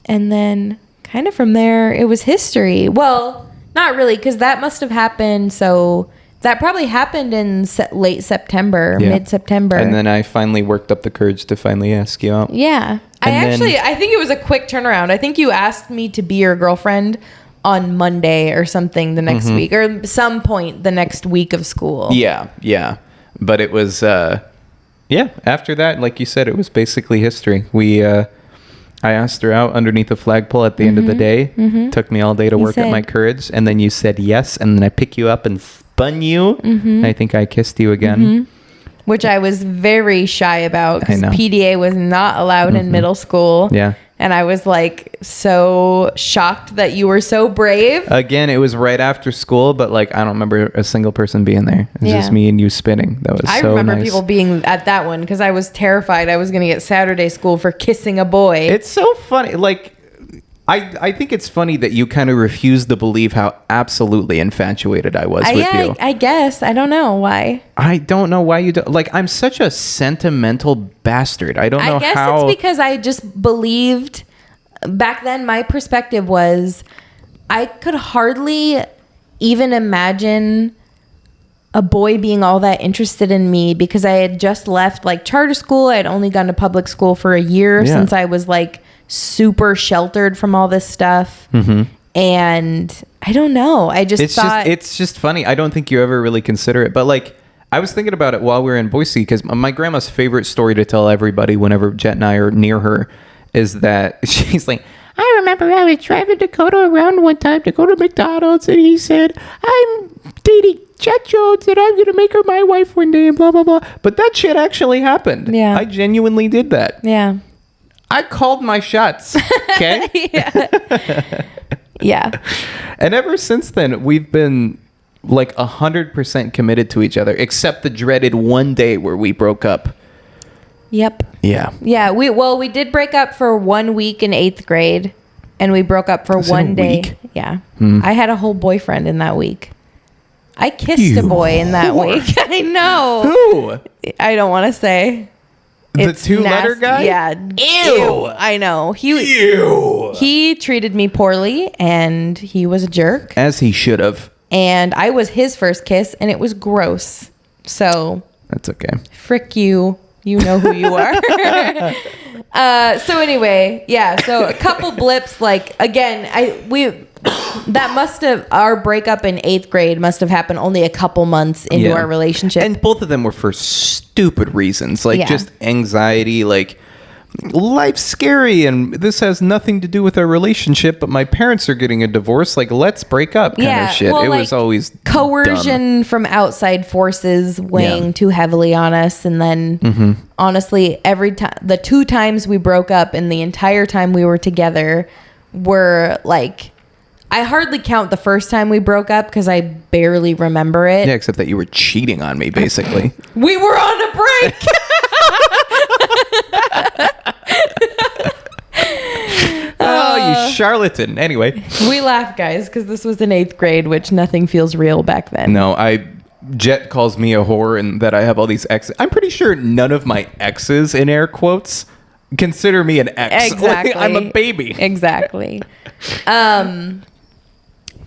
And then kind of from there, it was history. Well, not really, because that must have happened. So That probably happened in late September, mid-September. And then I finally worked up the courage to finally ask you out. Yeah. I think it was a quick turnaround. I think you asked me to be your girlfriend on Monday or something the next week, or some point the next week of school. Yeah. But it was, after that, like you said, it was basically history. I asked her out underneath a flagpole at the end of the day. Took me all day to work up my courage. And then you said yes. And then I pick you up and spun you. And I think I kissed you again. Which I was very shy about because PDA was not allowed in middle school. Yeah. And I was like so shocked that you were so brave. Again, it was right after school, but like I don't remember a single person being there. It was just me and you spinning. That was so nice. I remember people being at that one because I was terrified I was going to get Saturday school for kissing a boy. It's so funny. Like, I think it's funny that you kind of refuse to believe how absolutely infatuated I was with you. I guess. I don't know why. I don't know why you don't. Like, I'm such a sentimental bastard. I don't know how. I guess it's because I just believed. Back then, my perspective was I could hardly even imagine a boy being all that interested in me because I had just left like charter school. I had only gone to public school for a year since I was like super sheltered from all this stuff. And I don't know. It's just funny. I don't think you ever really consider it. But like, I was thinking about it while we were in Boise because my grandma's favorite story to tell everybody whenever Jett and I are near her is that she's like, I remember I was driving Dakota around one time to go to McDonald's and he said, I'm dating Jett Jones and I'm going to make her my wife one day and blah, blah, blah. But that shit actually happened. Yeah. I genuinely did that. Yeah. I called my shots. Okay. Yeah. And ever since then, we've been like 100% committed to each other, except the dreaded one day where we broke up. Yep. Yeah. Yeah. We did break up for 1 week in 8th grade, and we broke up for one day. Week? Yeah. I had a whole boyfriend in that week. I kissed a boy in that week. I know. Who? I don't want to say. The two-letter guy? Yeah. Ew. I know. Ew. He treated me poorly, and he was a jerk. As he should have. And I was his first kiss, and it was gross. So. That's okay. Frick you. You know who you are. So anyway, yeah. So a couple blips. Like again, our breakup in 8th grade must have happened only a couple months into our relationship, and both of them were for stupid reasons, like just anxiety, like life's scary and this has nothing to do with our relationship, but my parents are getting a divorce, like let's break up kind of shit. Well, it was always coercion from outside forces weighing too heavily on us. And then honestly, every time, the 2 times we broke up and the entire time we were together were like, I hardly count the first time we broke up because I barely remember it. Yeah, except that you were cheating on me, basically. We were on a break. Oh, you charlatan. Anyway. We laugh, guys, because this was in 8th grade, which nothing feels real back then. No, Jett calls me a whore and that I have all these exes. I'm pretty sure none of my exes, in air quotes, consider me an ex. Exactly. I'm a baby. Exactly.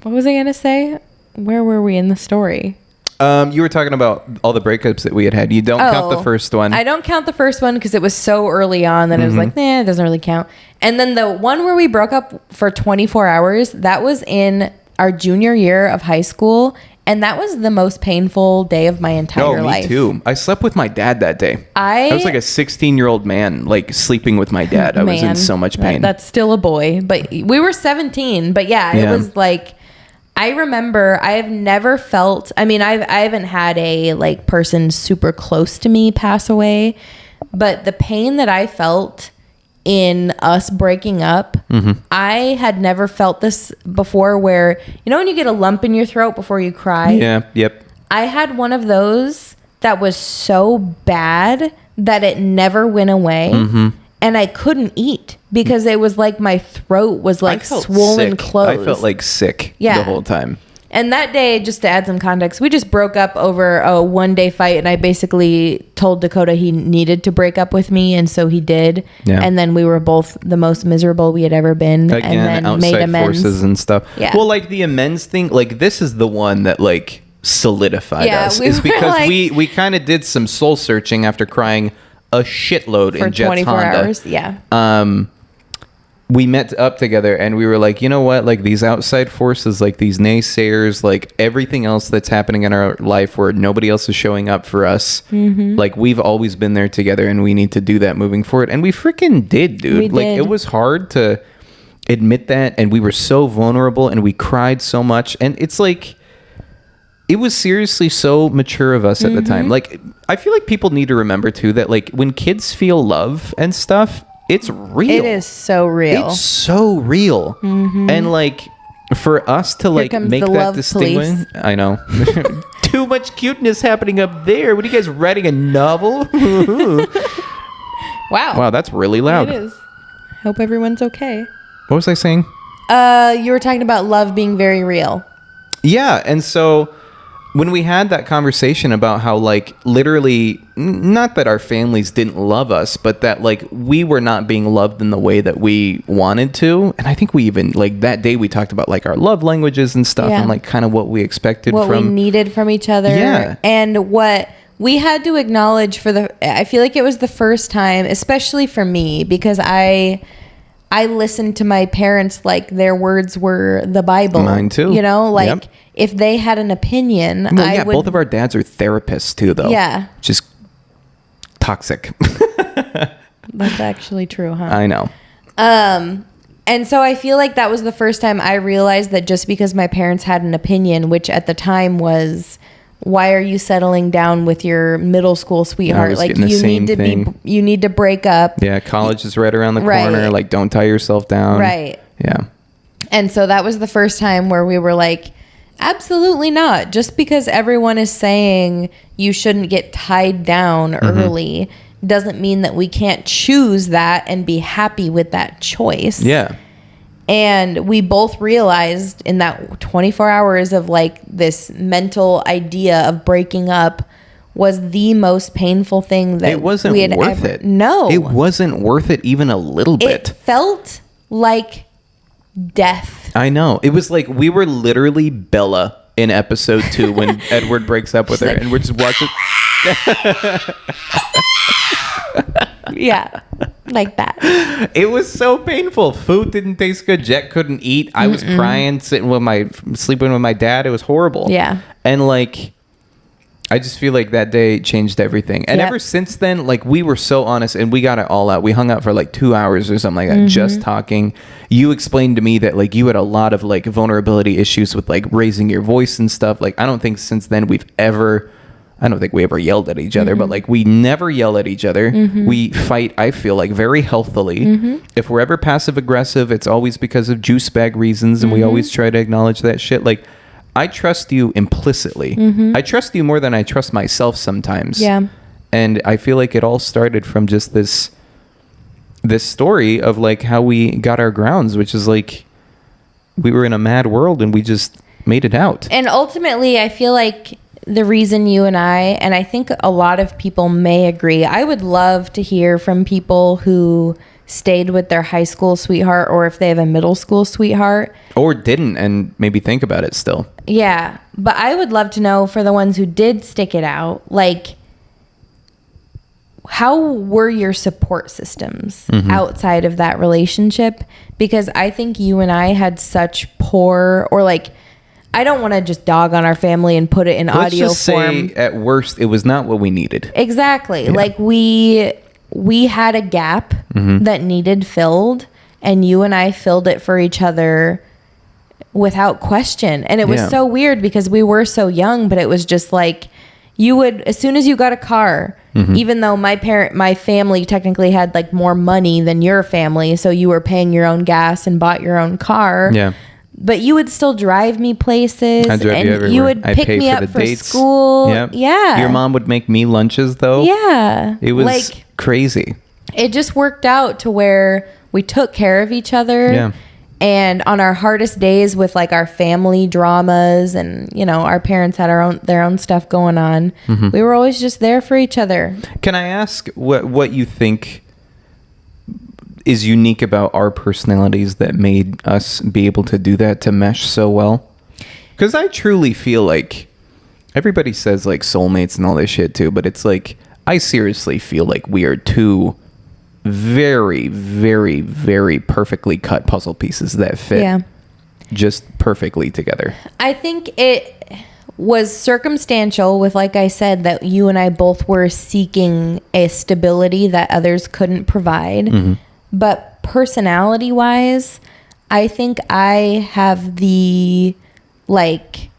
What was I going to say? Where were we in the story? You were talking about all the breakups that we had. You don't count the first one. I don't count the first one because it was so early on that it was like, it doesn't really count. And then the one where we broke up for 24 hours, that was in our junior year of high school. And that was the most painful day of my entire life. Me too. I slept with my dad that day. I was like a 16-year-old man, like sleeping with my dad. I was in so much pain. That's still a boy. But we were 17. But it was like... I remember I have never felt, I mean, I haven't had a like person super close to me pass away, but the pain that I felt in us breaking up, I had never felt this before where, you know, when you get a lump in your throat before you cry? Yeah. Yep. I had one of those that was so bad that it never went away. And I couldn't eat because it was like my throat was like swollen closed. I felt like sick the whole time. And that day, just to add some context, we just broke up over a 1-day fight. And I basically told Dakota he needed to break up with me. And so he did. Yeah. And then we were both the most miserable we had ever been. Again, and then outside made amends. Forces and stuff. Yeah. Well, like the amends thing, like this is the one that like solidified us is because like, we kind of did some soul searching after crying a shitload in Jett's 24 Honda. hours. Yeah. We met up together and we were like, you know what? Like these outside forces, like these naysayers, like everything else that's happening in our life where nobody else is showing up for us. Mm-hmm. Like we've always been there together and we need to do that moving forward. And we freaking did, dude. Like it was hard to admit that. And we were so vulnerable and we cried so much. And it's like, it was seriously so mature of us at the time. Like, I feel like people need to remember too that like when kids feel love and stuff, it's real. It is so real. It's so real. Mm-hmm. And like for us to like make that distinction, I know. Too much cuteness happening up there. What are you guys writing, a novel? Wow, that's really loud. It is. Hope everyone's okay. What was I saying? You were talking about love being very real. Yeah, and so when we had that conversation about how like literally not that our families didn't love us, but that like we were not being loved in the way that we wanted to. And I think we even like that day we talked about like our love languages and stuff and like kind of what we expected what we needed from each other. Yeah. And what we had to acknowledge I feel like it was the first time, especially for me, because I listened to my parents like their words were the Bible. Mine too. You know, like if they had an opinion, I would... both of our dads are therapists too, though. Yeah. Just toxic. That's actually true, huh? I know. And so I feel like that was the first time I realized that just because my parents had an opinion, which at the time was, why are you settling down with your middle school sweetheart? Like you need to break up. Yeah, college is right around the corner. Like don't tie yourself down. Right. Yeah. And so that was the first time where we were like, absolutely not. Just because everyone is saying you shouldn't get tied down early doesn't mean that we can't choose that and be happy with that choice. Yeah. And we both realized in that 24 hours of like this mental idea of breaking up was the most painful thing that it wasn't we had worth ever. it. No. It wasn't worth it even a little bit. It felt like death. I know. It was like we were literally Bella in episode 2 when Edward breaks up with her and we're just watching. Yeah, like that. It was so painful. Food didn't taste good. Jett couldn't eat. I was crying, sleeping with my dad. It was horrible. Yeah. And like, I just feel like that day changed everything. And ever since then, like we were so honest and we got it all out. We hung out for like 2 hours or something like that, just talking. You explained to me that like you had a lot of like vulnerability issues with like raising your voice and stuff. Like, I don't think since then we ever yelled at each other, but like we never yell at each other. We fight, I feel like, very healthily. If we're ever passive aggressive, it's always because of juice bag reasons. And we always try to acknowledge that shit. Like, I trust you implicitly. I trust you more than I trust myself sometimes. Yeah. And I feel like it all started from just this story of like how we got our grounds, which is like we were in a mad world and we just made it out. And ultimately, I feel like the reason you and I think a lot of people may agree, I would love to hear from people who stayed with their high school sweetheart, or if they have a middle school sweetheart. Or didn't and maybe think about it still. Yeah. But I would love to know, for the ones who did stick it out, like, how were your support systems outside of that relationship? Because I think you and I had such poor, or like, I don't want to just dog on our family and put it in audio form. Say at worst, it was not what we needed. Exactly. Yeah. Like we had a gap that needed filled, and you and I filled it for each other without question. And it was so weird because we were so young, but it was just like, you would, as soon as you got a car, even though my family technically had like more money than your family, so you were paying your own gas and bought your own car. Yeah. But you would still drive me places, I'd drive you everywhere. You would pick me up for school. Yep. Yeah. Your mom would make me lunches though. Yeah. It was like, crazy. It just worked out to where we took care of each other. Yeah. And on our hardest days with like our family dramas and, you know, our parents had their own stuff going on, we were always just there for each other. Can I ask what you think is unique about our personalities that made us be able to do that, to mesh so well? Because I truly feel like everybody says like soulmates and all this shit too, but it's like, I seriously feel like we are two very, very, very perfectly cut puzzle pieces that fit just perfectly together. I think it was circumstantial with, like I said, that you and I both were seeking a stability that others couldn't provide. Mm-hmm. But personality wise, I think I have the, like,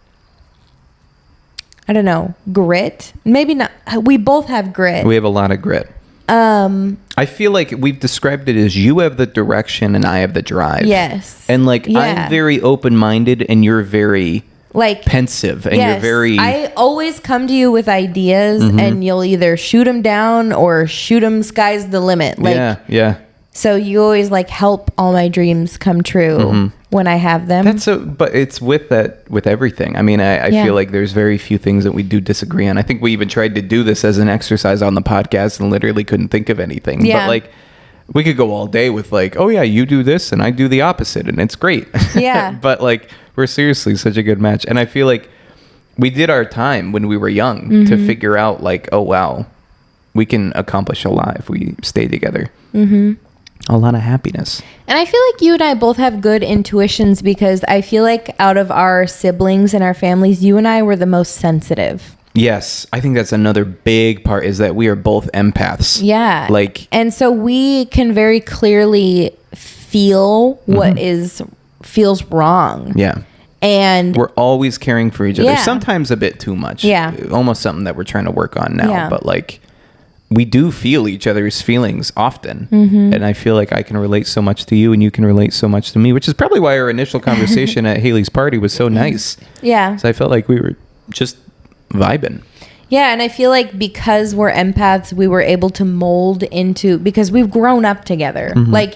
I don't know, grit. Maybe not. We both have grit. We have a lot of grit. I feel like we've described it as you have the direction and I have the drive. Yes. And like, I'm very open-minded and you're very like pensive and you're very... I always come to you with ideas and you'll either shoot them down or shoot them sky's the limit. Like, yeah. So you always like help all my dreams come true when I have them. But it's with everything. I mean, I feel like there's very few things that we do disagree on. I think we even tried to do this as an exercise on the podcast and literally couldn't think of anything. Yeah. But like, we could go all day with like, oh yeah, you do this and I do the opposite and it's great. Yeah. But like, we're seriously such a good match. And I feel like we did our time when we were young to figure out like, oh wow, we can accomplish a lot if we stay together. Mm-hmm. A lot of happiness. And I feel like you and I both have good intuitions because I feel like out of our siblings and our families, you and I were the most sensitive. Yes. I think that's another big part is that we are both empaths. Yeah. Like, and so we can very clearly feel what feels wrong. Yeah. And we're always caring for each other. Yeah. Sometimes a bit too much. Yeah. Almost something that we're trying to work on now. Yeah. But like, we do feel each other's feelings often. And I feel like I can relate so much to you and you can relate so much to me, which is probably why our initial conversation at Haley's party was so nice. Yeah. So I felt like we were just vibing. Yeah. And I feel like because we're empaths, we were able to mold into, because we've grown up together. Like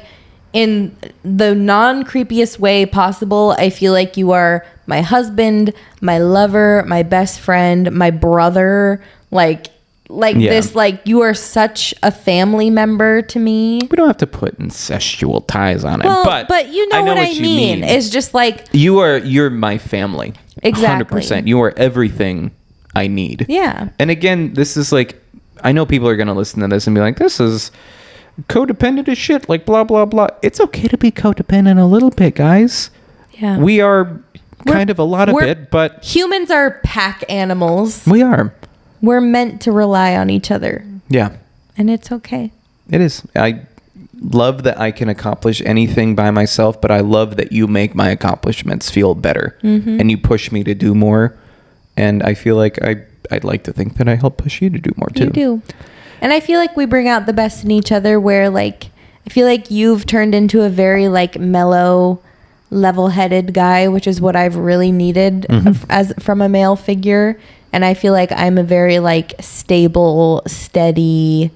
in the non-creepiest way possible, I feel like you are my husband, my lover, my best friend, my brother, this, like, you are such a family member to me. We don't have to put incestual ties on it, but you know what I mean. It's just like you're my family. Exactly. 100%. You are everything I need. Yeah. And again, this is like, I know people are going to listen to this and be like, this is codependent as shit, like blah, blah, blah. It's okay to be codependent a little bit, guys. Yeah. We are kind of a lot of it, but humans are pack animals. We are. We're meant to rely on each other. Yeah. And it's okay. It is. I love that I can accomplish anything by myself, but I love that you make my accomplishments feel better. And you push me to do more. And I feel like I'd like to think that I help push you to do more too. You do. And I feel like we bring out the best in each other where like, I feel like you've turned into a very like mellow, level-headed guy, which is what I've really needed as from a male figure. And I feel like I'm a very like stable, steady,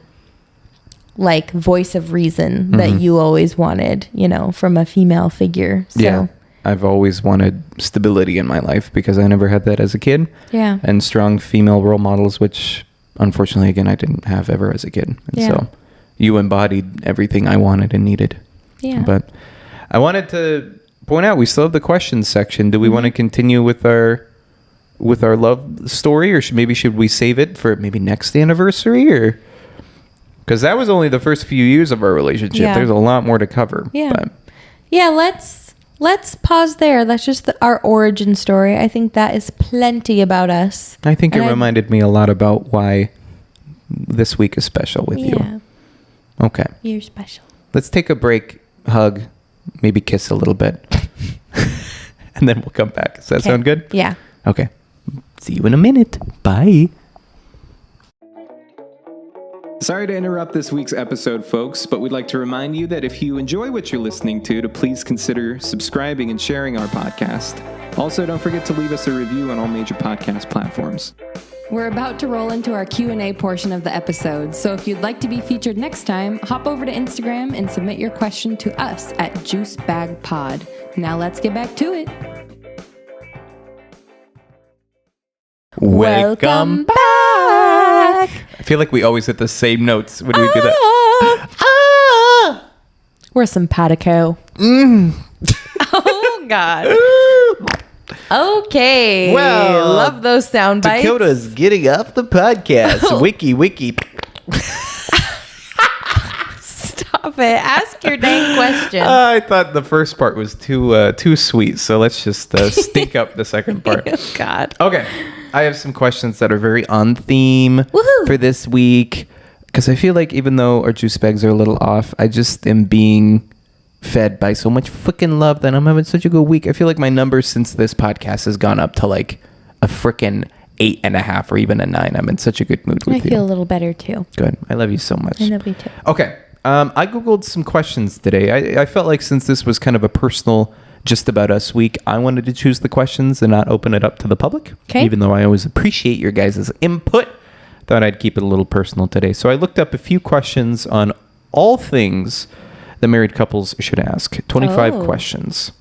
like voice of reason that you always wanted, you know, from a female figure. So. Yeah. I've always wanted stability in my life because I never had that as a kid. Yeah. And strong female role models, which unfortunately, again, I didn't have ever as a kid. And so you embodied everything I wanted and needed. Yeah. But I wanted to point out, we still have the questions section. Do we want to continue with our love story, or should we save it for maybe next anniversary, or because that was only the first few years of our relationship? There's a lot more to cover. Let's pause there. That's just our origin story. I think that is plenty about us. I think it reminded me a lot about why this week is special with you. Okay, you're special. Let's take a break, hug, maybe kiss a little bit, and then we'll come back. Does that sound good? Yeah. Okay. See you in a minute. Bye. Sorry to interrupt this week's episode, folks, but we'd like to remind you that if you enjoy what you're listening to please consider subscribing and sharing our podcast. Also, don't forget to leave us a review on all major podcast platforms. We're about to roll into our Q&A portion of the episode, so if you'd like to be featured next time, hop over to Instagram and submit your question to us at JuiceBagPod. Now let's get back to it. Welcome back. I feel like we always hit the same notes when we do that. We're simpatico. Oh God. Okay. Well, love those sound bites. Dakota's getting off the podcast. Wiki. Stop it. Ask your dang question. I thought the first part was too sweet, so let's just stink up the second part. Oh, God. Okay, I have some questions that are very on theme Woohoo. for this week, because I feel like even though our juice bags are a little off, I just am being fed by so much freaking love that I'm having such a good week. I feel like my numbers since this podcast has gone up to like a freaking 8.5 or even a 9. I'm in such a good mood with you. I feel a little better too. Good. I love you so much. I love you too. Okay. I Googled some questions today. I felt like since this was kind of a personal, just about us week, I wanted to choose the questions and not open it up to the public. Okay. Even though I always appreciate your guys' input, thought I'd keep it a little personal today. So I looked up a few questions on all things that married couples should ask. 25 questions.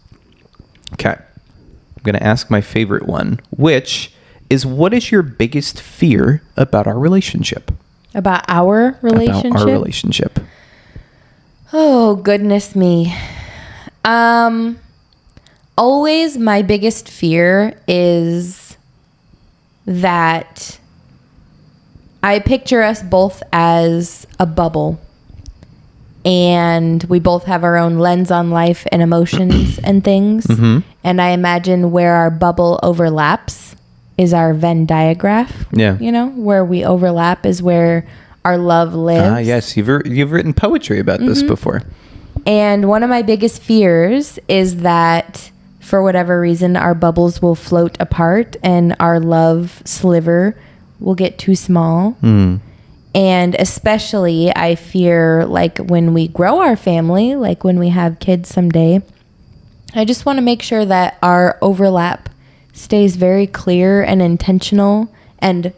Okay. I'm going to ask my favorite one, which is, what is your biggest fear about our relationship? About our relationship? About our relationship. Oh, goodness me. Always my biggest fear is that I picture us both as a bubble, and we both have our own lens on life and emotions and things. Mm-hmm. And I imagine where our bubble overlaps is our Venn diagram. Yeah. You know, where we overlap is where our love lives. Ah, yes. You've written poetry about this before. And one of my biggest fears is that for whatever reason, our bubbles will float apart and our love sliver will get too small. And especially I fear, like, when we grow our family, like when we have kids someday, I just want to make sure that our overlap stays very clear and intentional and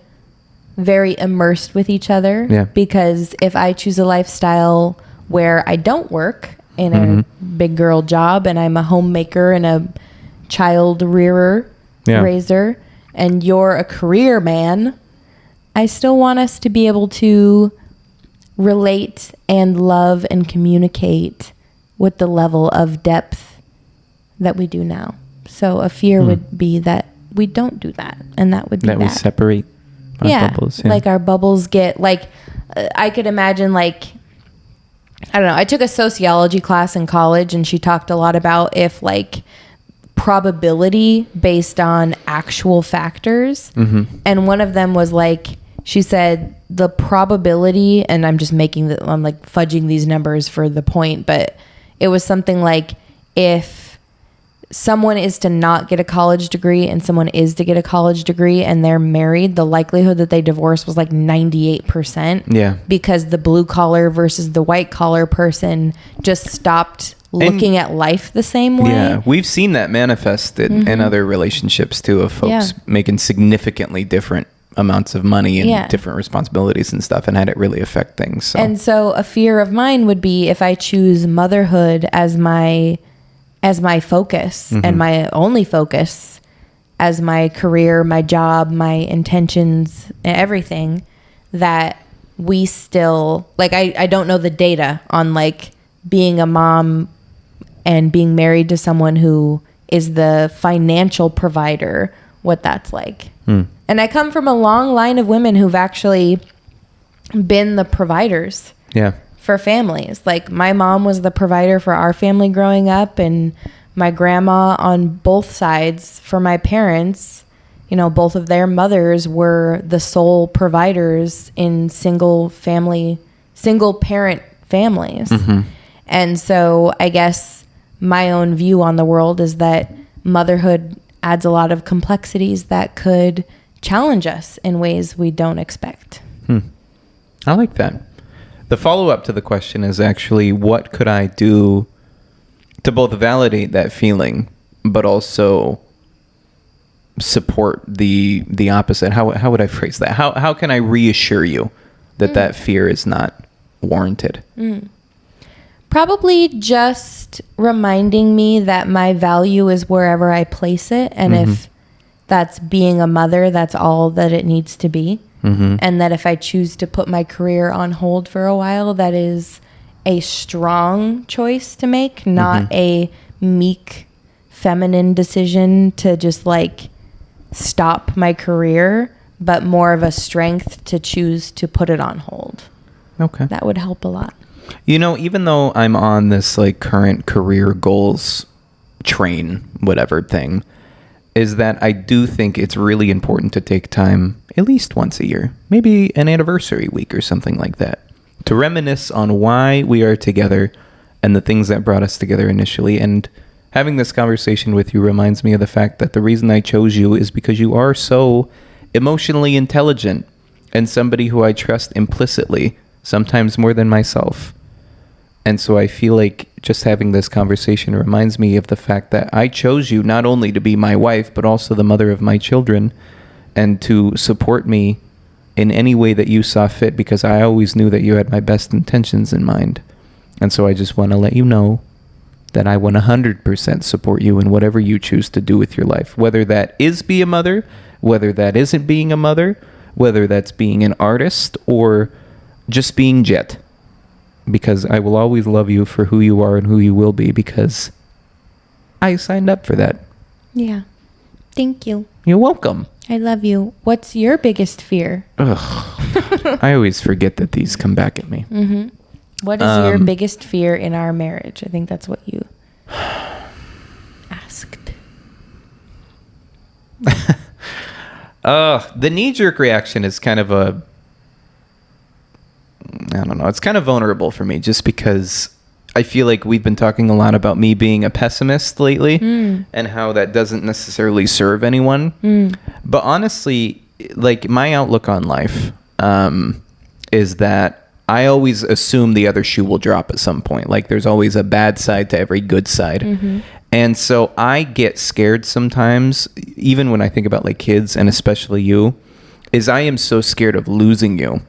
very immersed with each other. Yeah. Because if I choose a lifestyle where I don't work in a big girl job and I'm a homemaker and a child raiser, and you're a career man, I still want us to be able to relate and love and communicate with the level of depth that we do now. So a fear would be that we don't do that, and that would be that we separate our bubbles. Yeah. Like our bubbles get, like, I could imagine, like, I don't know. I took a sociology class in college, and she talked a lot about if, like, probability based on actual factors. And one of them was, like, she said the probability, and I'm just I'm like fudging these numbers for the point, but it was something like, if someone is to not get a college degree and someone is to get a college degree and they're married, the likelihood that they divorce was like 98%. Yeah. Because the blue collar versus the white collar person just stopped looking at life the same way. Yeah, we've seen that manifested in other relationships too, of folks making significantly different amounts of money and different responsibilities and stuff, and had it really affect things. So. And so a fear of mine would be if I choose motherhood as my focus and my only focus, as my career, my job, my intentions, everything, that we still, like, I don't know the data on, like, being a mom and being married to someone who is the financial provider, what that's like. And I come from a long line of women who've actually been the providers for families. Like, my mom was the provider for our family growing up, and my grandma on both sides for my parents, you know, both of their mothers were the sole providers in single parent families. And so I guess my own view on the world is that motherhood adds a lot of complexities that could challenge us in ways we don't expect. I like that. The follow-up to the question is actually, what could I do to both validate that feeling, but also support the opposite? How would I phrase that? How can I reassure you that that fear is not warranted? Probably just reminding me that my value is wherever I place it. And if that's being a mother, that's all that it needs to be. And that if I choose to put my career on hold for a while, that is a strong choice to make, not a meek, feminine decision to just like stop my career, but more of a strength to choose to put it on hold. Okay. That would help a lot. You know, even though I'm on this like current career goals train, whatever thing, is that I do think it's really important to take time at least once a year, maybe an anniversary week or something like that, to reminisce on why we are together and the things that brought us together initially. And having this conversation with you reminds me of the fact that the reason I chose you is because you are so emotionally intelligent and somebody who I trust implicitly, sometimes more than myself. And so I feel like just having this conversation reminds me of the fact that I chose you not only to be my wife, but also the mother of my children, and to support me in any way that you saw fit, because I always knew that you had my best intentions in mind. And so I just want to let you know that I 100% support you in whatever you choose to do with your life, whether that is be a mother, whether that isn't being a mother, whether that's being an artist, or just being Jett. Because I will always love you for who you are and who you will be, because I signed up for that. Yeah. Thank you. You're welcome. I love you. What's your biggest fear? Ugh. I always forget that these come back at me. Mm-hmm. What is your biggest fear in our marriage? I think that's what you asked. The knee-jerk reaction is kind of I don't know. It's kind of vulnerable for me just because I feel like we've been talking a lot about me being a pessimist lately and how that doesn't necessarily serve anyone. But honestly, like my outlook on life is that I always assume the other shoe will drop at some point. Like there's always a bad side to every good side. Mm-hmm. And so I get scared sometimes, even when I think about like kids and especially you, is I am so scared of losing you.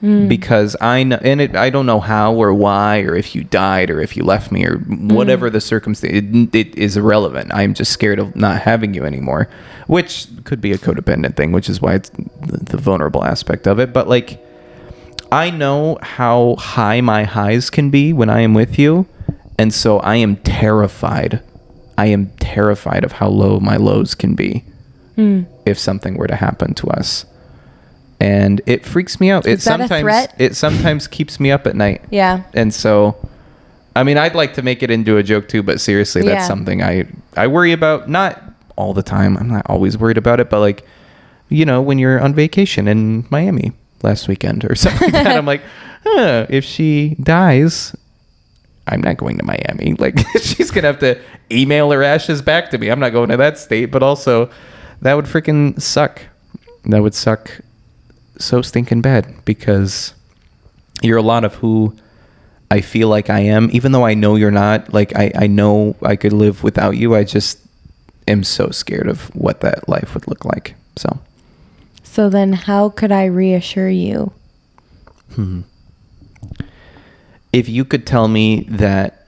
Because I know, and I don't know how or why, or if you died or if you left me or whatever the circumstance, it is irrelevant. I'm just scared of not having you anymore, which could be a codependent thing, which is why it's the vulnerable aspect of it. But like, I know how high my highs can be when I am with you. And so I am terrified. I am terrified of how low my lows can be if something were to happen to us. And it freaks me out. Is that a threat? It sometimes keeps me up at night. Yeah. And so, I mean, I'd like to make it into a joke too, but seriously, that's something I worry about. Not all the time. I'm not always worried about it, but like, you know, when you're on vacation in Miami last weekend or something like that, I'm like, if she dies, I'm not going to Miami. Like, she's going to have to email her ashes back to me. I'm not going to that state, but also that would freaking suck. That would suck so stinking bad, because you're a lot of who I feel like I am, even though I know you're not. Like I know I could live without you. I just am so scared of what that life would look like. So then how could I reassure you? If you could tell me that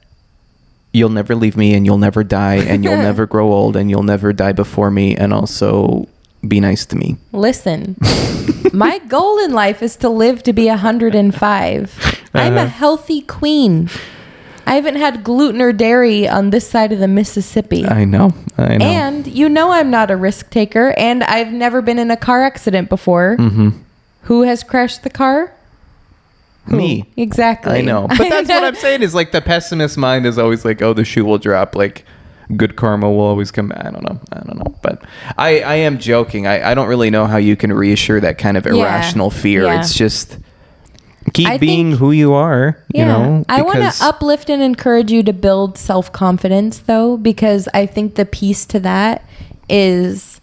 you'll never leave me and you'll never die and you'll never grow old and you'll never die before me, and also be nice to me. Listen, my goal in life is to live to be 105. I'm a healthy queen. I haven't had gluten or dairy on this side of the Mississippi. I know. And you know I'm not a risk taker, and I've never been in a car accident before. Mm-hmm. Who has crashed the car? Me. Exactly. I know. But that's what I'm saying is like the pessimist mind is always like, oh, the shoe will drop. Like, good karma will always come. I don't know. But I am joking. I don't really know how you can reassure that kind of irrational fear. Yeah. It's just keep being who you are, you know. I want to uplift and encourage you to build self-confidence, though, because I think the piece to that is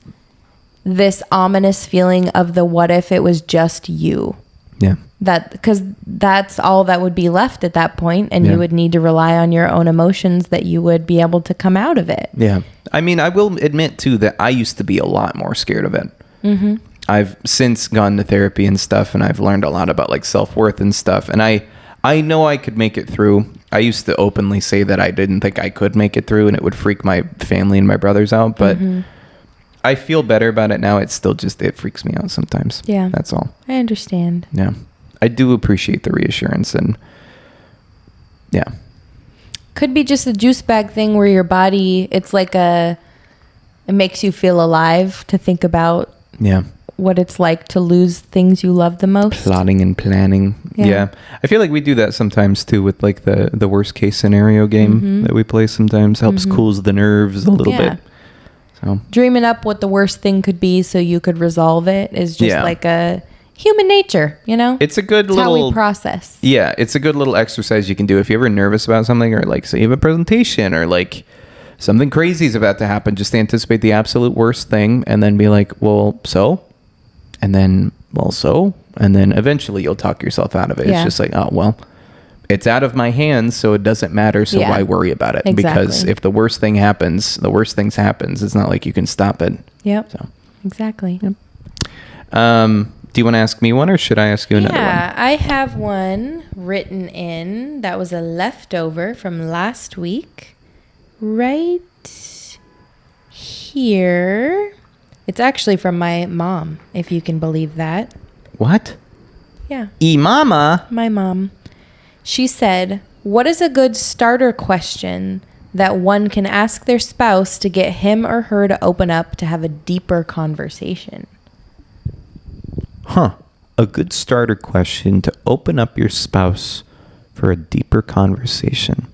this ominous feeling of the what if it was just you. Yeah. Because that's all that would be left at that point, and you would need to rely on your own emotions that you would be able to come out of it. Yeah. I mean, I will admit, too, that I used to be a lot more scared of it. Mm-hmm. I've since gone to therapy and stuff, and I've learned a lot about like self-worth and stuff. And I know I could make it through. I used to openly say that I didn't think I could make it through, and it would freak my family and my brothers out. But I feel better about it now. It's still just, it freaks me out sometimes. Yeah. That's all. I understand. Yeah. I do appreciate the reassurance, and yeah. could be just a juice bag thing where your body, it makes you feel alive to think about what it's like to lose things you love the most. Plotting and planning. Yeah. I feel like we do that sometimes too with like the worst case scenario game that we play sometimes. Helps cools the nerves a little bit. So dreaming up what the worst thing could be so you could resolve it is just like a human nature, you know? It's a good it's little... how we process. Yeah, it's a good little exercise you can do if you're ever nervous about something, or like say you have a presentation, or like something crazy is about to happen. Just anticipate the absolute worst thing and then be like, well, so? And then, well, so? And then eventually you'll talk yourself out of it. It's just like, oh, well, it's out of my hands, so it doesn't matter, so why worry about it? Exactly. Because if the worst thing happens, the worst things happens. It's not like you can stop it. Yep. So Exactly. Yep. Do you want to ask me one, or should I ask you another one? Yeah, I have one written in that was a leftover from last week. Right here. It's actually from my mom, if you can believe that. What? Yeah. Mama? My mom. She said, what is a good starter question that one can ask their spouse to get him or her to open up to have a deeper conversation? Huh. A good starter question to open up your spouse for a deeper conversation.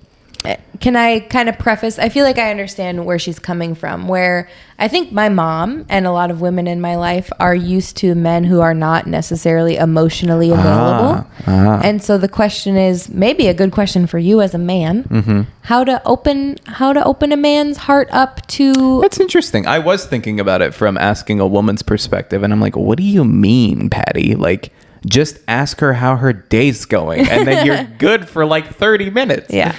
Can I kind of preface? I feel like I understand where she's coming from, where I think my mom and a lot of women in my life are used to men who are not necessarily emotionally available. And so the question is maybe a good question for you as a man, how to open a man's heart up to... That's interesting. I was thinking about it from asking a woman's perspective, and I'm like, what do you mean, Patty? Like, just ask her how her day's going, and then you're good for like 30 minutes. Yeah.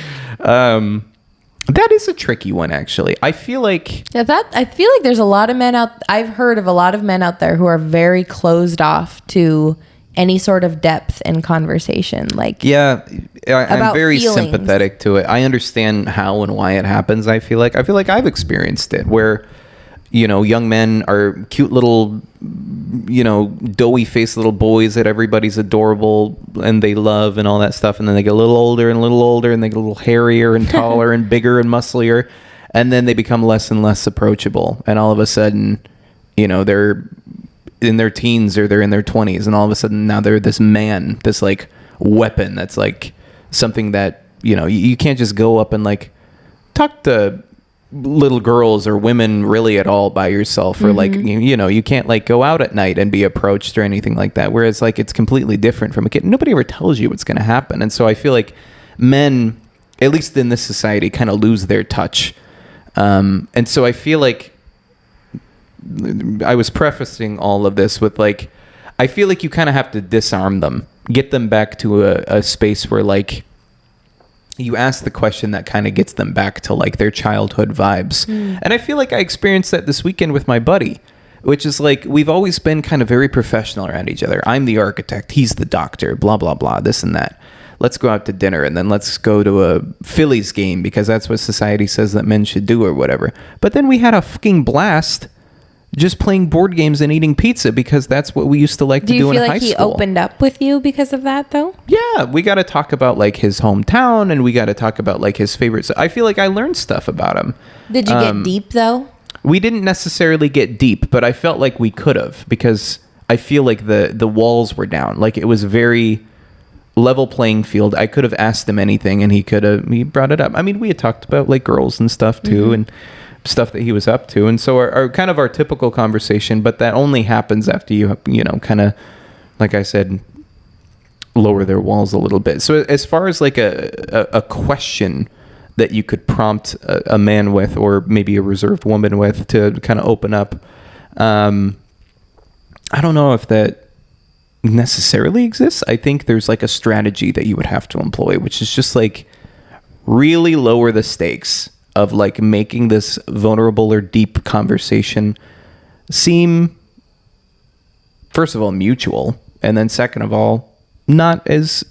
That is a tricky one, actually. I feel like there's a lot of men I've heard of a lot of men out there who are very closed off to any sort of depth in conversation. Like, yeah, I'm very feelings. sympathetic to it. I understand how and why it happens. I feel like I've experienced it where, you know, young men are cute little, you know, doughy faced little boys that everybody's adorable and they love and all that stuff. And then they get a little older and they get a little hairier and taller and bigger and musclier. And then they become less and less approachable. And all of a sudden, you know, they're in their teens or they're in their 20s. And all of a sudden now they're this man, this like weapon that's like something that, you know, you can't just go up and like talk to little girls or women really at all by yourself, or like, you know, you can't like go out at night and be approached or anything like that, whereas like it's completely different from a kid. Nobody ever tells you what's going to happen. And so I feel like men, at least in this society, kind of lose their touch. And so I feel like I was prefacing all of this with like, I feel like you kind of have to disarm them, get them back to a space where like you ask the question that kind of gets them back to like their childhood vibes. And I feel like I experienced that this weekend with my buddy, which is like, we've always been kind of very professional around each other. I'm the architect, he's the doctor, blah, blah, blah, this and that. Let's go out to dinner, and then let's go to a Phillies game because that's what society says that men should do or whatever. But then we had a fucking blast just playing board games and eating pizza because that's what we used to like to do in high school. Do you feel like he opened up with you because of that, though? Yeah, we got to talk about like his hometown, and we got to talk about like his favorites. I feel like I learned stuff about him. Did you get deep, though? We didn't necessarily get deep, but I felt like we could have, because I feel like the walls were down. Like it was very level playing field. I could have asked him anything, and he brought it up. I mean, we had talked about like girls and stuff too, and stuff that he was up to. And so our kind of our typical conversation, but that only happens after you know, kind of, like I said, lower their walls a little bit. So as far as like a question that you could prompt a man with, or maybe a reserved woman with, to kind of open up, I don't know if that necessarily exists. I think there's like a strategy that you would have to employ, which is just like really lower the stakes of like making this vulnerable or deep conversation seem, first of all, mutual, and then second of all, not as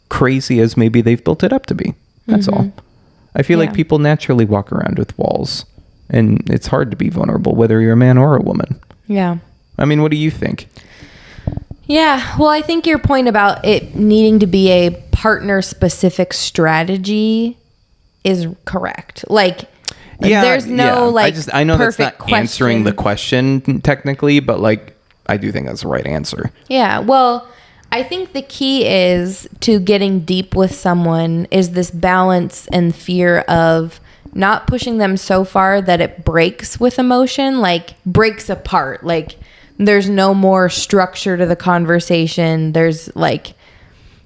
crazy as maybe they've built it up to be. That's all. I feel like people naturally walk around with walls, and it's hard to be vulnerable, whether you're a man or a woman. Yeah. I mean, what do you think? Yeah, well, I think your point about it needing to be a partner-specific strategy is correct. Like, there's no like I know that's perfect not answering the question technically, but like I do think that's the right answer. Yeah. Well, I think the key is to getting deep with someone is this balance and fear of not pushing them so far that it breaks with emotion, like breaks apart. Like there's no more structure to the conversation. There's like,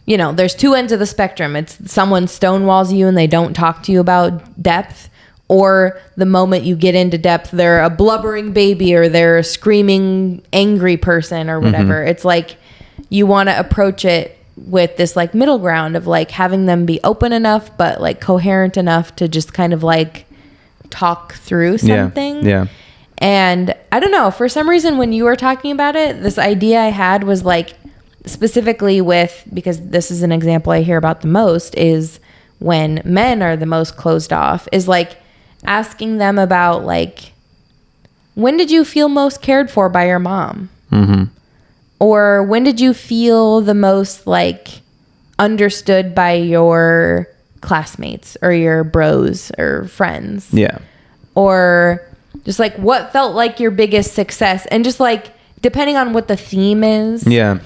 you know, there's two ends of the spectrum. It's someone stonewalls you and they don't talk to you about depth, or the moment you get into depth, they're a blubbering baby or they're a screaming angry person or whatever. Mm-hmm. It's like you want to approach it with this like middle ground of like having them be open enough but like coherent enough to just kind of like talk through something. Yeah. And I don't know, for some reason when you were talking about it, this idea I had was like specifically with, because this is an example I hear about the most, is when men are the most closed off, is like asking them about like, when did you feel most cared for by your mom? Mm-hmm. Or when did you feel the most like understood by your classmates or your bros or friends? Yeah. Or just like what felt like your biggest success, and just like depending on what the theme is. Yeah.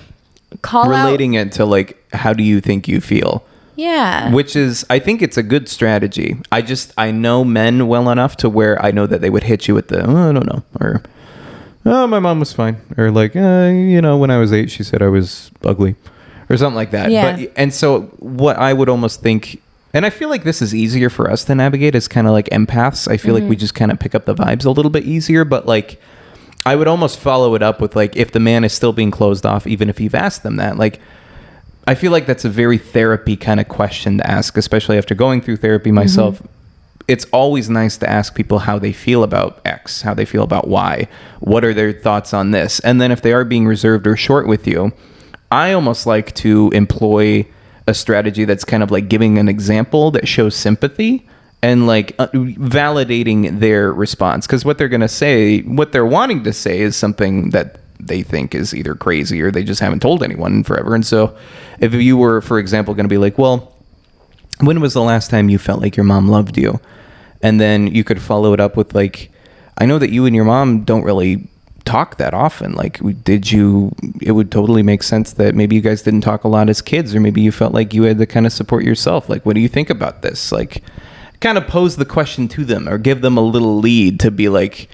Relating out. it to like, how do you think you feel? Yeah. Which is, I think it's a good strategy. I know men well enough to where I know that they would hit you with the, oh, I don't know. Or, oh, my mom was fine. Or like, you know, when I was 8, she said I was ugly. Or something like that. Yeah. And so what I would almost think, and I feel like this is easier for us to navigate as kind of like empaths. I feel like we just kind of pick up the vibes a little bit easier. But like, I would almost follow it up with like, if the man is still being closed off, even if you've asked them that, like, I feel like that's a very therapy kind of question to ask, especially after going through therapy myself. Mm-hmm. It's always nice to ask people how they feel about X, how they feel about Y, what are their thoughts on this? And then if they are being reserved or short with you, I almost like to employ a strategy that's kind of like giving an example that shows sympathy and like validating their response. Because what they're going to say, what they're wanting to say is something that they think is either crazy or they just haven't told anyone in forever. And so if you were, for example, going to be like, well, when was the last time you felt like your mom loved you? And then you could follow it up with like, I know that you and your mom don't really talk that often. Like, it would totally make sense that maybe you guys didn't talk a lot as kids, or maybe you felt like you had to kind of support yourself. Like, what do you think about this? Like, kind of pose the question to them or give them a little lead to be like,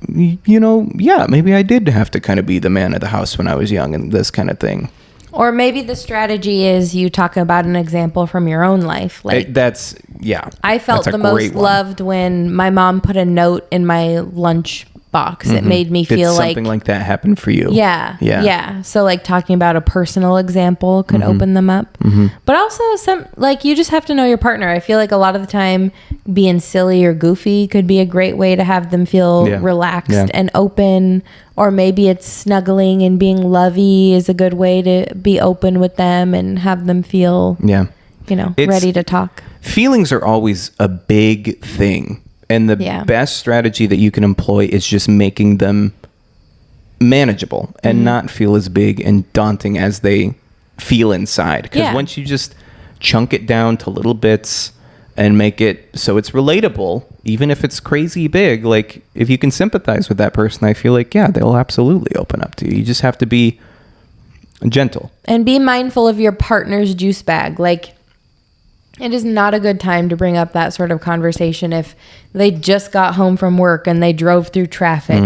you know, yeah, maybe I did have to kind of be the man of the house when I was young and this kind of thing. Or maybe the strategy is you talk about an example from your own life. Like I felt the most loved when my mom put a note in my lunch box. Mm-hmm. It made me feel like something like that happened for you. Yeah. So like talking about a personal example could open them up. Mm-hmm. But also you just have to know your partner. I feel like a lot of the time being silly or goofy could be a great way to have them feel relaxed and open. Or maybe it's snuggling and being lovey is a good way to be open with them and have them feel ready to talk. Feelings are always a big thing. And the best strategy that you can employ is just making them manageable and not feel as big and daunting as they feel inside. Because once you just chunk it down to little bits and make it so it's relatable, even if it's crazy big, like if you can sympathize with that person, I feel like, they'll absolutely open up to you. You just have to be gentle. And be mindful of your partner's juice bag. Like, it is not a good time to bring up that sort of conversation if they just got home from work and they drove through traffic.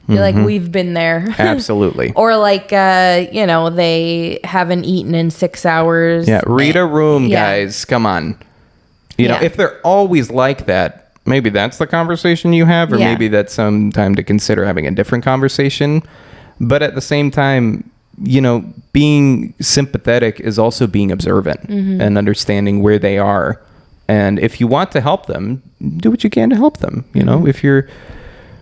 You're like, we've been there. Absolutely. Or like, they haven't eaten in 6 hours. Yeah, read a room, guys. Come on. You know, if they're always like that, maybe that's the conversation you have, or maybe that's some time to consider having a different conversation. But at the same time, you know, being sympathetic is also being observant and understanding where they are. And if you want to help them, do what you can to help them. You know, if your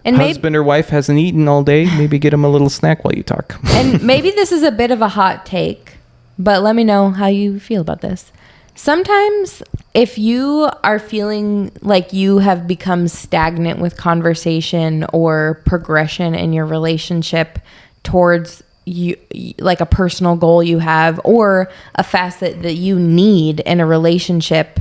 husband or wife hasn't eaten all day, maybe get them a little snack while you talk. And maybe this is a bit of a hot take, but let me know how you feel about this. Sometimes if you are feeling like you have become stagnant with conversation or progression in your relationship towards you, like a personal goal you have or a facet that you need in a relationship,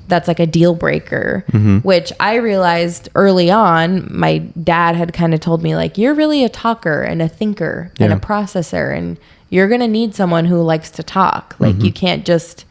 that's like a deal breaker, which I realized early on. My dad had kind of told me, like, you're really a talker and a thinker and a processor, and you're going to need someone who likes to talk. Like, you can't just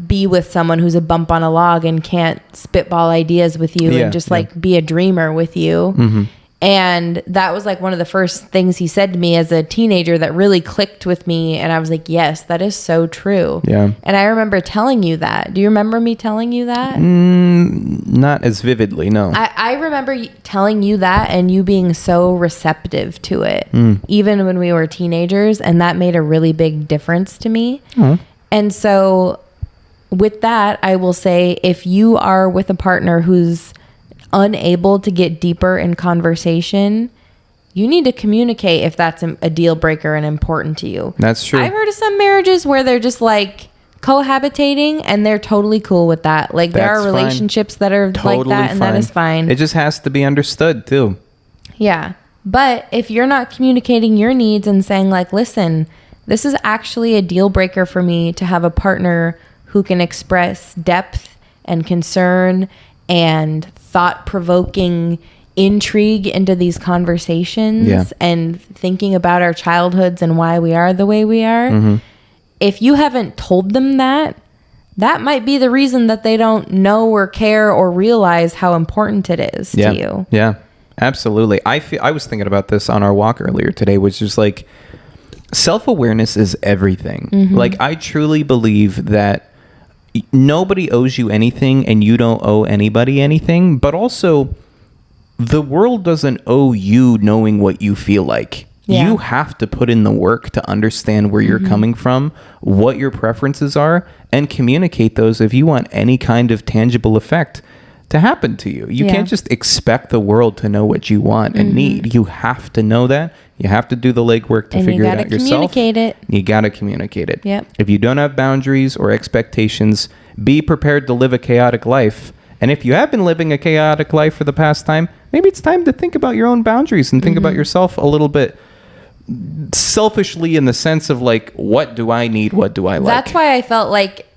be with someone who's a bump on a log and can't spitball ideas with you and just like be a dreamer with you. And that was like one of the first things he said to me as a teenager that really clicked with me. And I was like, yes, that is so true. Yeah. And I remember telling you that. Do you remember me telling you that? Not as vividly, no. I remember telling you that and you being so receptive to it, even when we were teenagers. And that made a really big difference to me. And so with that, I will say, if you are with a partner who's unable to get deeper in conversation, you need to communicate if that's a deal breaker and important to you. That's true. I've heard of some marriages where they're just like cohabitating and they're totally cool with that. Like, there are relationships that are like that, and that is fine. It just has to be understood too. Yeah. But if you're not communicating your needs and saying, like, listen, this is actually a deal breaker for me to have a partner who can express depth and concern and thought-provoking intrigue into these conversations and thinking about our childhoods and why we are the way we are. If you haven't told them that might be the reason that they don't know or care or realize how important it is to you. Yeah, absolutely. I was thinking about this on our walk earlier today, which is like, self-awareness is everything. Like, I truly believe that nobody owes you anything and you don't owe anybody anything, but also the world doesn't owe you knowing what you feel like. You have to put in the work to understand where you're coming from, what your preferences are, and communicate those if you want any kind of tangible effect to happen to you. You can't just expect the world to know what you want and need. You have to know that. You have to do the legwork to figure it out yourself. You got to communicate it. Yep. If you don't have boundaries or expectations, be prepared to live a chaotic life. And if you have been living a chaotic life for the past time, maybe it's time to think about your own boundaries and think about yourself a little bit selfishly, in the sense of like, what do I need? What do I like? That's why I felt like,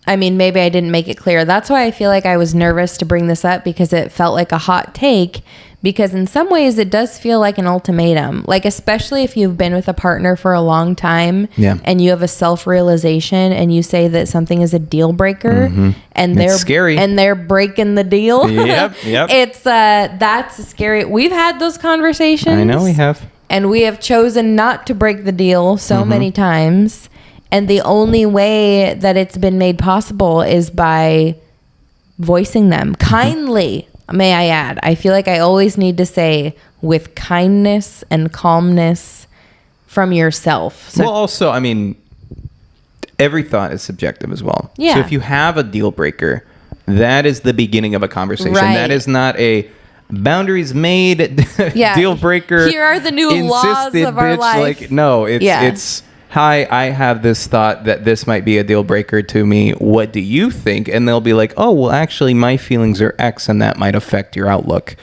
I mean, maybe I didn't make it clear. That's why I feel like I was nervous to bring this up, because it felt like a hot take. Because in some ways it does feel like an ultimatum, like, especially if you've been with a partner for a long time and you have a self-realization and you say that something is a deal breaker and they're scary and they're breaking the deal. Yep. It's that's scary. We've had those conversations. I know we have. And we have chosen not to break the deal so many times. And the only way that it's been made possible is by voicing them kindly. May I add, I feel like I always need to say, with kindness and calmness from yourself. So, well, also, I mean, every thought is subjective as well. Yeah. So if you have a deal breaker, that is the beginning of a conversation. Right. That is not a boundaries made deal breaker. Here are the new laws of our life. Like, no, it's hi, I have this thought that this might be a deal breaker to me. What do you think? And they'll be like, oh, well, actually, my feelings are X, and that might affect your outlook.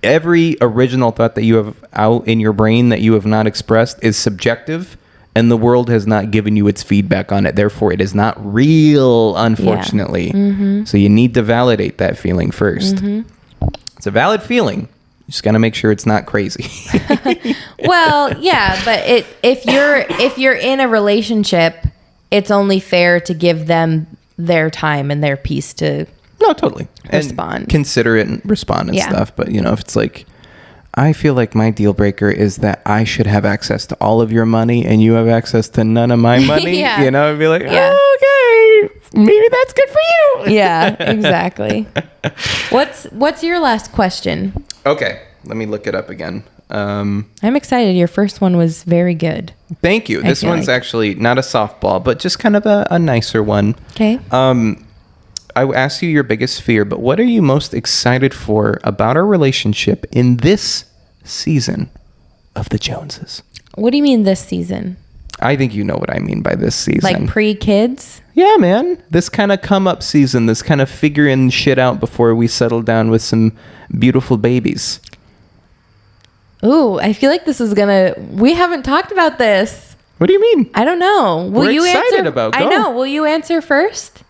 Every original thought that you have out in your brain that you have not expressed is subjective, and the world has not given you its feedback on it. Therefore, it is not real, unfortunately. So you need to validate that feeling first. It's a valid feeling. You just got to make sure it's not crazy. Well, yeah, but if you're in a relationship, it's only fair to give them their time and their peace to totally respond, and consider it and respond and stuff. But if it's like, I feel like my deal breaker is that I should have access to all of your money and you have access to none of my money. I'd be like, oh, okay, maybe that's good for you. Yeah, exactly. What's your last question? Okay, let me look it up again. I'm excited. Your first one was very good. Thank you. This one's actually not a softball, but just kind of a nicer one. Okay. I asked you your biggest fear, but what are you most excited for about our relationship in this season of the Joneses? What do you mean this season? I think you know what I mean by this season. Like pre-kids? Yeah, man. This kind of come-up season, this kind of figuring shit out before we settle down with some beautiful babies. Ooh, I feel like this is we haven't talked about this. What do you mean? I don't know. We're excited about. Go. I know. Will you answer first?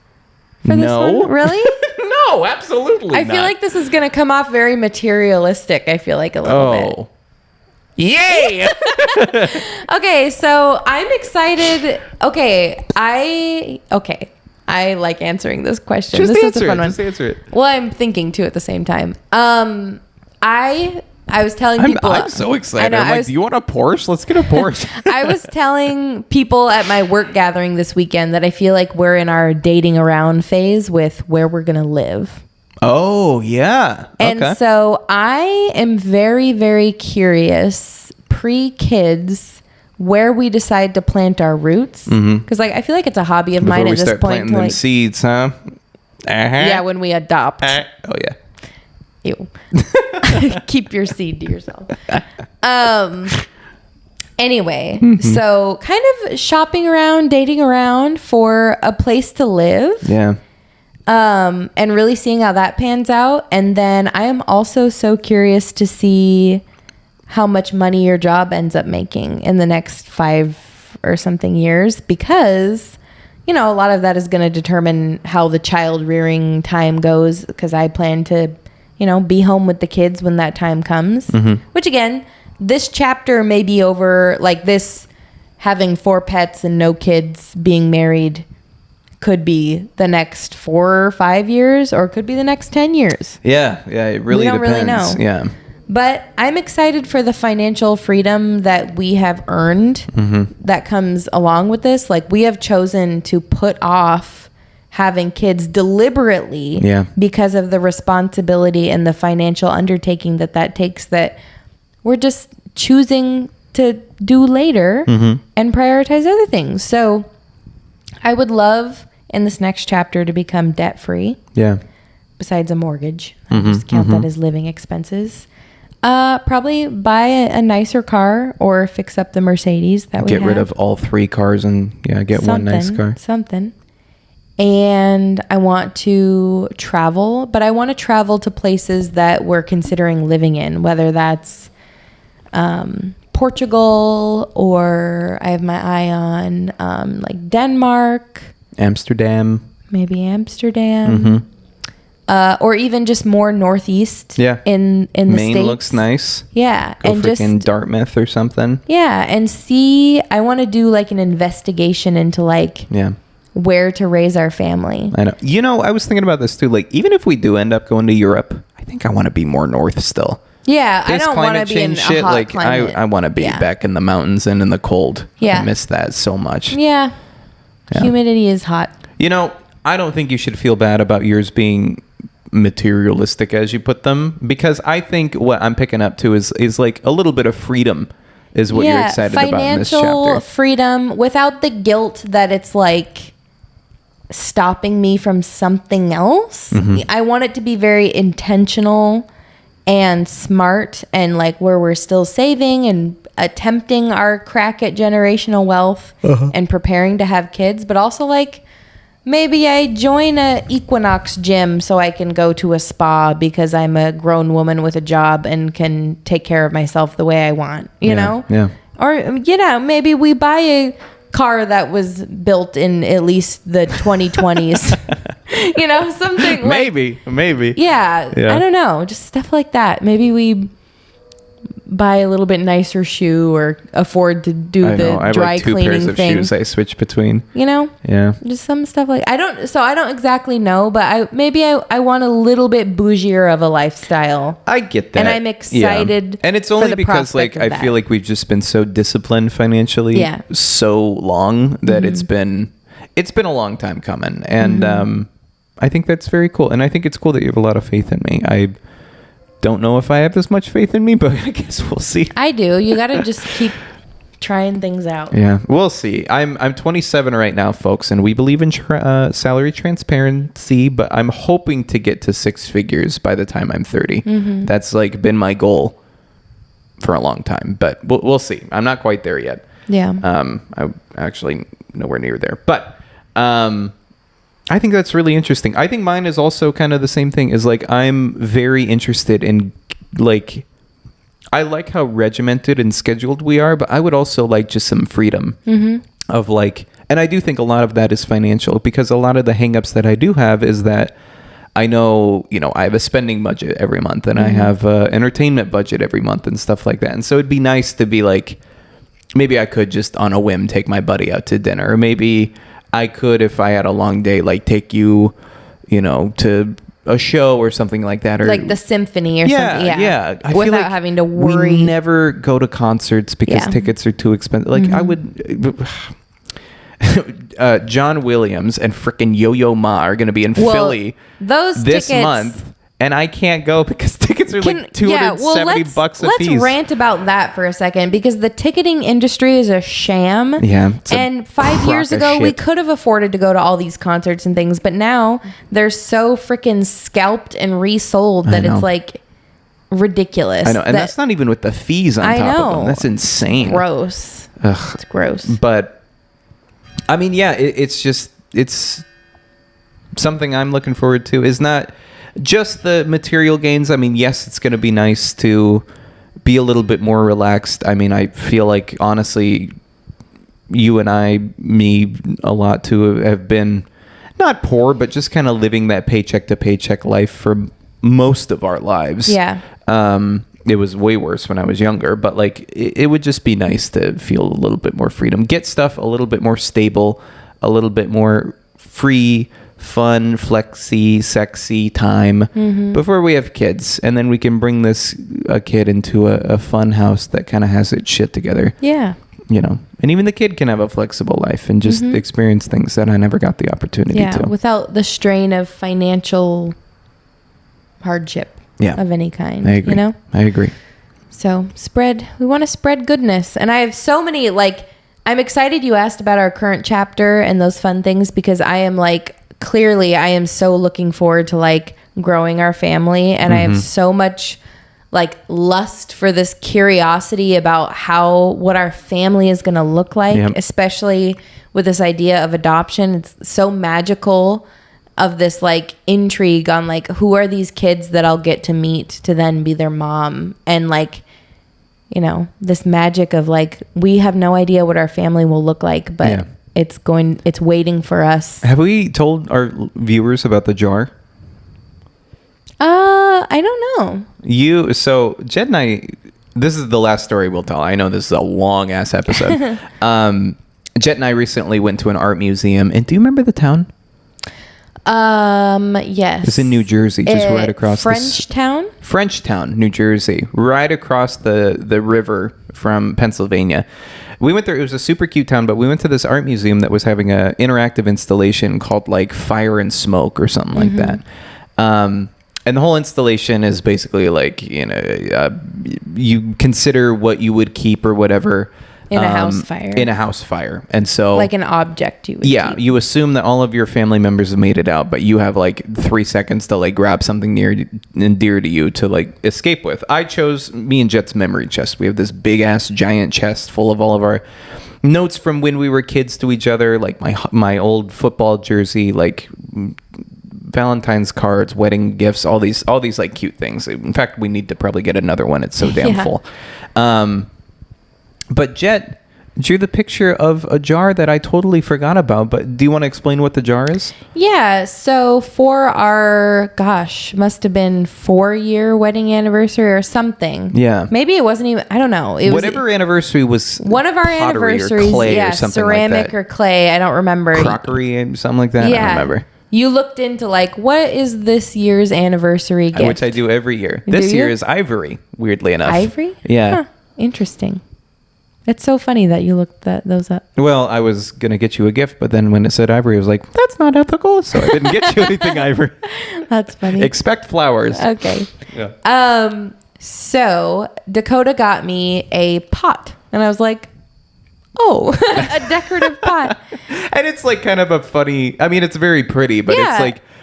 for this one? Really? No, absolutely I feel like this is going to come off very materialistic. I feel like a little bit. Yay! Okay, so I'm excited. Okay, I like answering this question. Just this answer is a fun it. one. Just answer it. Well, I'm thinking too at the same time. I was telling people. I'm so excited. I know, I'm like, do you want a Porsche? Let's get a Porsche. I was telling people at my work gathering this weekend that I feel like we're in our dating around phase with where we're going to live. Oh, yeah. And so I am very, very curious pre-kids where we decide to plant our roots. Because like I feel like it's a hobby of mine at this point. Planting them seeds, huh? Yeah, when we adopt. Oh, yeah. Ew. Keep your seed to yourself. Anyway, so kind of shopping around, dating around for a place to live. Yeah. And really seeing how that pans out. And then I am also so curious to see how much money your job ends up making in the next 5 or something years, because, you know, a lot of that is going to determine how the child rearing time goes, because I plan to, you know, be home with the kids when that time comes, which again, this chapter may be over, like this having 4 pets and no kids, being married could be the next 4 or 5 years, or could be the next 10 years. Yeah. Yeah. It really We don't depends. really know. Yeah. But I'm excited for the financial freedom that we have earned that comes along with this. Like, we have chosen to put off having kids deliberately because of the responsibility and the financial undertaking that takes, that we're just choosing to do later and prioritize other things. So I would love in this next chapter to become debt free. Yeah. Besides a mortgage. I just count that as living expenses. Probably buy a nicer car or fix up the Mercedes that we have. Get rid of all 3 cars and get one nice car. Something. And I want to travel, but I want to travel to places that we're considering living in, whether that's Portugal, or I have my eye on like Denmark. Amsterdam. Maybe Amsterdam. Or even just more northeast. Yeah. In the Maine States. looks nice. Yeah. Go and freaking just Dartmouth or something. Yeah, and see, I want to do like an investigation into like where to raise our family. I know. You know, I was thinking about this too. Like, even if we do end up going to Europe, I think I want to be more north still. Yeah, This I don't want to climate be in a change shit, hot like climate. I want to be back in the mountains and in the cold. Yeah. I miss that so much. Yeah. Humidity is hot. You know, I don't think you should feel bad about yours being materialistic, as you put them, because I think what I'm picking up to is like a little bit of freedom is what you're excited about in this chapter. Financial freedom without the guilt that it's like stopping me from something else. I want it to be very intentional and smart, and like where we're still saving and attempting our crack at generational wealth and preparing to have kids, but also like maybe I join a Equinox gym so I can go to a spa because I'm a grown woman with a job and can take care of myself the way I want, you know? Yeah. Or, you know, maybe we buy a car that was built in at least the 2020s. You know, something like... Maybe. Yeah, I don't know. Just stuff like that. Maybe we buy a little bit nicer shoe or afford to do I know. I have dry like 2 cleaning pairs of thing. shoes I switch between. You know? Yeah. Just some stuff like I don't exactly know, but I want a little bit bougier of a lifestyle. I get that. And I'm excited. And it's for only the because like prospect of I feel that. like we've just been so disciplined financially so long that it's been a long time coming. And I think that's very cool. And I think it's cool that you have a lot of faith in me. I don't know if I have as much faith in me, but I guess we'll see. I do. You got to just keep trying things out. Yeah, we'll see. I'm 27 right now, folks, and we believe in salary transparency, but I'm hoping to get to 6 figures by the time I'm 30. That's like been my goal for a long time, but we'll see. I'm not quite there yet. Yeah. I'm actually nowhere near there, but I think that's really interesting. I think mine is also kind of the same thing. Is like I'm very interested in like I like how regimented and scheduled we are, but I would also like just some freedom of like And I do think a lot of that is financial, because a lot of the hangups that I do have is that I know, I have a spending budget every month, and I have an entertainment budget every month and stuff like that. And so it'd be nice to be like, maybe I could just on a whim take my buddy out to dinner. Or maybe I could, if I had a long day, like take you, to a show or something like that, or like the symphony or something. Yeah. I Without feel like having to worry. We never go to concerts because tickets are too expensive. Like I would. John Williams and frickin' Yo-Yo Ma are going to be in Philly this tickets, month, and I can't go because tickets are like $270 a piece. Let's rant about that for a second, because the ticketing industry is a sham. Yeah, and 5 years ago, we could have afforded to go to all these concerts and things, but now they're so frickin' scalped and resold that it's like ridiculous. I know, and that's not even with the fees on top of them. That's insane. Gross. Ugh. It's gross. But I mean, yeah, it's something I'm looking forward to. Is not just the material gains. I mean, yes, it's going to be nice to be a little bit more relaxed. I mean, I feel like, honestly, you and me a lot too have been not poor, but just kind of living that paycheck to paycheck life for most of our lives. Yeah. It was way worse when I was younger, but like it would just be nice to feel a little bit more freedom, get stuff a little bit more stable, a little bit more free, fun, flexy, sexy time before we have kids. And then we can bring a kid into a fun house that kind of has its shit together. Yeah. And even the kid can have a flexible life and just experience things that I never got the opportunity to. Without the strain of financial hardship. Of any kind. I agree. I agree. So we want to spread goodness. And I have so many, I'm excited you asked about our current chapter and those fun things, because I am clearly I am so looking forward to growing our family. And I have so much lust for this curiosity about what our family is going to look like, especially with this idea of adoption. It's so magical. Of this intrigue on who are these kids that I'll get to meet to then be their mom, and this magic of we have no idea what our family will look like, but it's waiting for us. Have we told our viewers about the jar? I don't know. So Jett and I, this is the last story we'll tell. I know this is a long ass episode. Jett and I recently went to an art museum, and do you remember the town? Yes. It's in New Jersey, just right across Frenchtown, New Jersey, right across the river from Pennsylvania. We went there. It was a super cute town, but we went to this art museum that was having an interactive installation called Fire and Smoke or something like that. And the whole installation is basically you consider what you would keep or whatever in a house fire. In a house fire. And so an object you would keep. You assume that all of your family members have made it out, but you have 3 seconds to grab something near and dear to you to escape with. I chose me and Jett's memory chest. We have this big ass giant chest full of all of our notes from when we were kids to each other, my old football jersey, Valentine's cards, wedding gifts, all these cute things. In fact, we need to probably get another one. It's so damn full. But Jett drew the picture of a jar that I totally forgot about. But do you want to explain what the jar is? Yeah. So for our, must have been 4-year wedding anniversary or something. Yeah. Maybe it wasn't even, I don't know. Whatever anniversary was one of our anniversaries. Or clay or something ceramic like that. or clay. I don't remember. Crockery and something like that. Yeah. I don't remember. You looked into what is this year's annerversary gift? Which I do every year. This year is ivory, weirdly enough. Ivory? Yeah. Huh. Interesting. It's so funny that you looked those up. Well, I was going to get you a gift, but then when it said ivory, I was like, that's not ethical. So I didn't get you anything ivory. That's funny. Expect flowers. Okay. Yeah. So Dakota got me a pot, and I was like, oh, a decorative pot. And it's kind of a funny, I mean, it's very pretty, but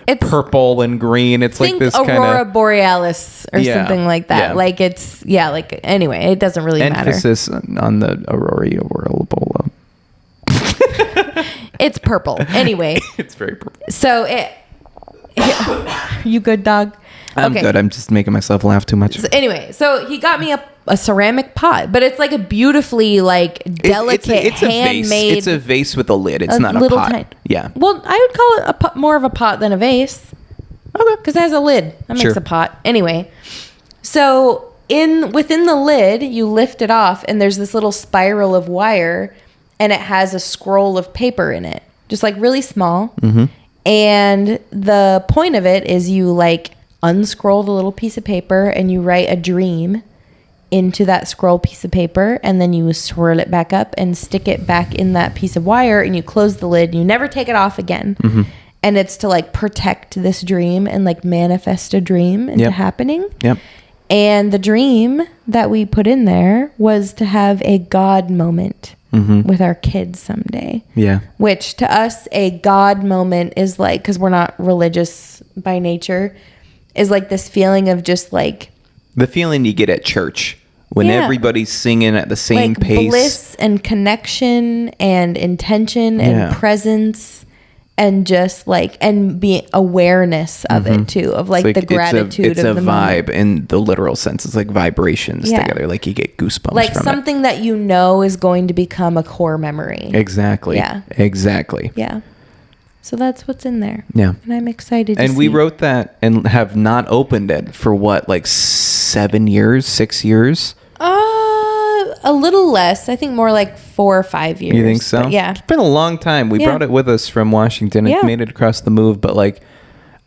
it's purple and green. It's this kind of Aurora Borealis or something like that. Yeah. Anyway, it doesn't really matter. Emphasis on the Aurora Borealis. It's purple. Anyway. It's very purple. So you good, dog? I'm good. I'm just making myself laugh too much. So anyway, so he got me a ceramic pot, but it's like a beautifally like delicate handmade. It's a vase with a lid. It's not a pot. Yeah. Well, I would call it more of a pot than a vase. Okay. Because it has a lid. That makes a pot. Anyway, so within the lid, you lift it off, and there's this little spiral of wire, and it has a scroll of paper in it, just like really small. Mm-hmm. And the point of it is you like unscroll the little piece of paper and you write a dream into that scroll piece of paper, and then you swirl it back up and stick it back in that piece of wire, and you close the lid and you never take it off again. Mm-hmm. And it's to like protect this dream and like manifest a dream into happening. Yep. And the dream that we put in there was to have a God moment with our kids someday. Yeah. Which to us, a God moment is like, because we're not religious by nature, is like this feeling of just like the feeling you get at church when everybody's singing at the same like pace. Bliss and connection and intention and presence. And just like, and be awareness of it too, of like the gratitude it's of the moment. It's a vibe in the literal sense. It's like vibrations together. Like you get goosebumps like from something that you know is going to become a core memory. Exactly. Yeah. Exactly. Yeah. So that's what's in there. Yeah. And I'm excited to And we wrote that and have not opened it for what, like 6 years? A little less. I think more like 4 or 5 years. You think so? But yeah. It's been a long time. We brought it with us from Washington. It made it across the move. But like,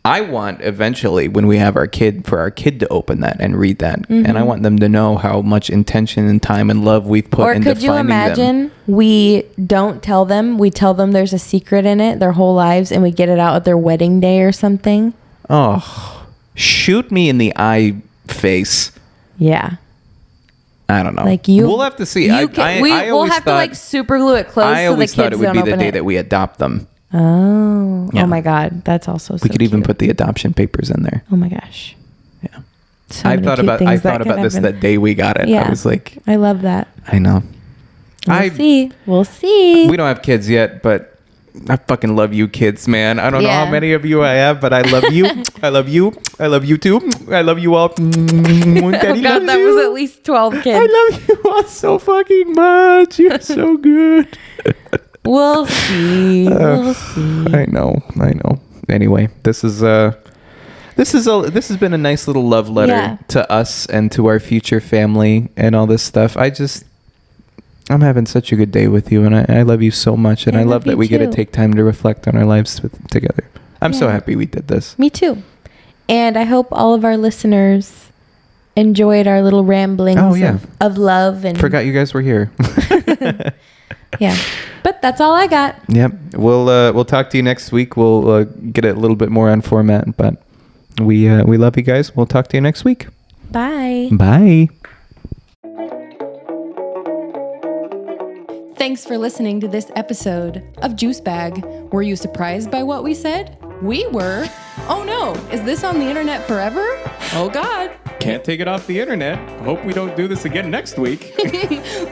I want eventually when we have our kid to open that and read that. Mm-hmm. And I want them to know how much intention and time and love we've put into finding them. Or could you imagine we don't tell them. We tell them there's a secret in it their whole lives, and we get it out at their wedding day or something. Oh, shoot me in the eye face. Yeah. I don't know. Like you, we'll have to see. We'll have to like super glue it close. I always thought it would be the day that we adopt them. Oh, oh my God, that's also. So we could even put the adoption papers in there. Oh my gosh. Yeah. I thought about this that day we got it. Yeah. I was like, I love that. I know. We'll see. We don't have kids yet, but I fucking love you kids, man. I don't know how many of you I have, but I love you. I love you. I love you too. I love you all. Daddy God, that was at least 12 kids. I love you all so fucking much. You're so good. We'll see. We'll see. I know. Anyway, this has been a nice little love letter to us and to our future family and all this stuff. I'm having such a good day with you, and I love you so much, and I love that we get to take time to reflect on our lives together. I'm so happy we did this. Me too. And I hope all of our listeners enjoyed our little ramblings of love. And forgot you guys were here. Yeah. But that's all I got. Yep. We'll talk to you next week. We'll get a little bit more on format, but we love you guys. We'll talk to you next week. Bye. Bye. Thanks for listening to this episode of Juice Bag. Were you surprised by what we said? We were. Oh no, is this on the internet forever? Oh God. Can't take it off the internet. Hope we don't do this again next week.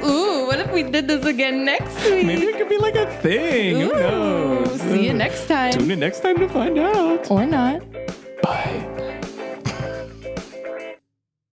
Ooh, what if we did this again next week? Maybe it could be like a thing. Ooh, who knows? See you next time. Tune in next time to find out. Or not.